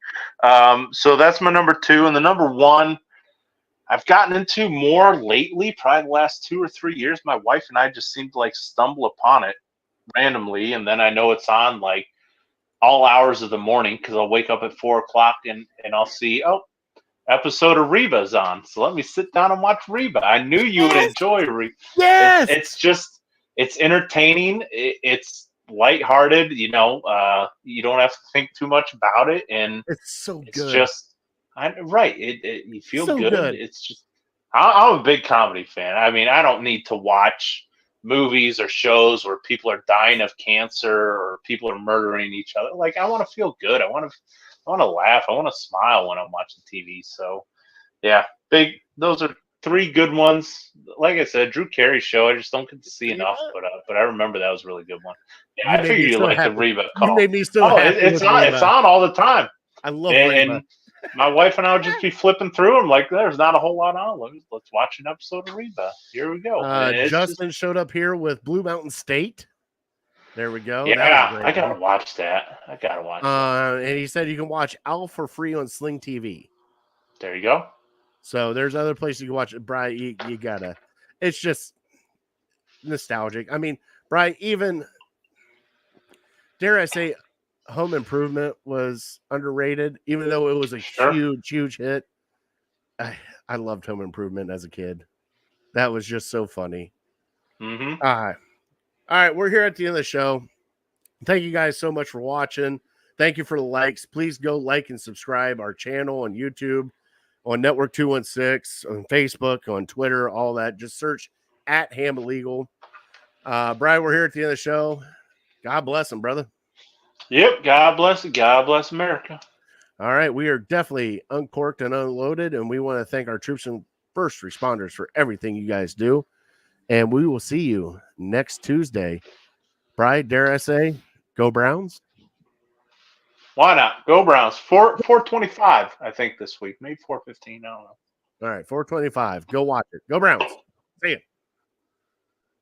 So that's my number 2. And the number 1, I've gotten into more lately, probably the last 2 or 3 years. My wife and I just seem to like stumble upon it randomly. And then I know it's on like all hours of the morning because I'll wake up at 4 o'clock and I'll see, episode of Reba's on. So let me sit down and watch Reba. I knew you would enjoy Reba. Yes. It's entertaining. It's lighthearted, you don't have to think too much about it, and it's so good. It's just you feel so good. It's just I'm a big comedy fan. I mean, I don't need to watch movies or shows where people are dying of cancer or people are murdering each other. Like, I want to feel good. I want to laugh. I want to smile when I'm watching TV. So yeah, those are 3 good ones. Like I said, Drew Carey Show. I just don't get to see enough, but I remember that was a really good one. Yeah, I figured you liked the Reba call. You made me so happy. It's on all the time. I love Reba. And my wife and I would just be flipping through them like, there's not a whole lot on. Let's watch an episode of Reba. Here we go. Justin showed up here with Blue Mountain State. There we go. Yeah, I gotta watch that. And he said you can watch Alf for free on Sling TV. There you go. So there's other places you can watch it. Brian, you gotta. It's just nostalgic. I mean, Brian, even dare I say, Home Improvement was underrated, even though it was a huge hit. I loved Home Improvement as a kid. That was just so funny. Mm-hmm. All right, we're here at the end of the show. Thank you guys so much for watching. Thank you for the likes. Please go like and subscribe our channel on YouTube, on Network 216, on Facebook, on Twitter, all that. Just search at Ham Illegal. Brian, we're here at the end of the show. God bless him, brother. Yep. God bless it. God bless America. All right. We are definitely uncorked and unloaded, and we want to thank our troops and first responders for everything you guys do. And we will see you next Tuesday. Brian, dare I say, go Browns? Why not? Go Browns. 425, I think, this week. Maybe 415. I don't know. All right, 425. Go watch it. Go Browns. See you.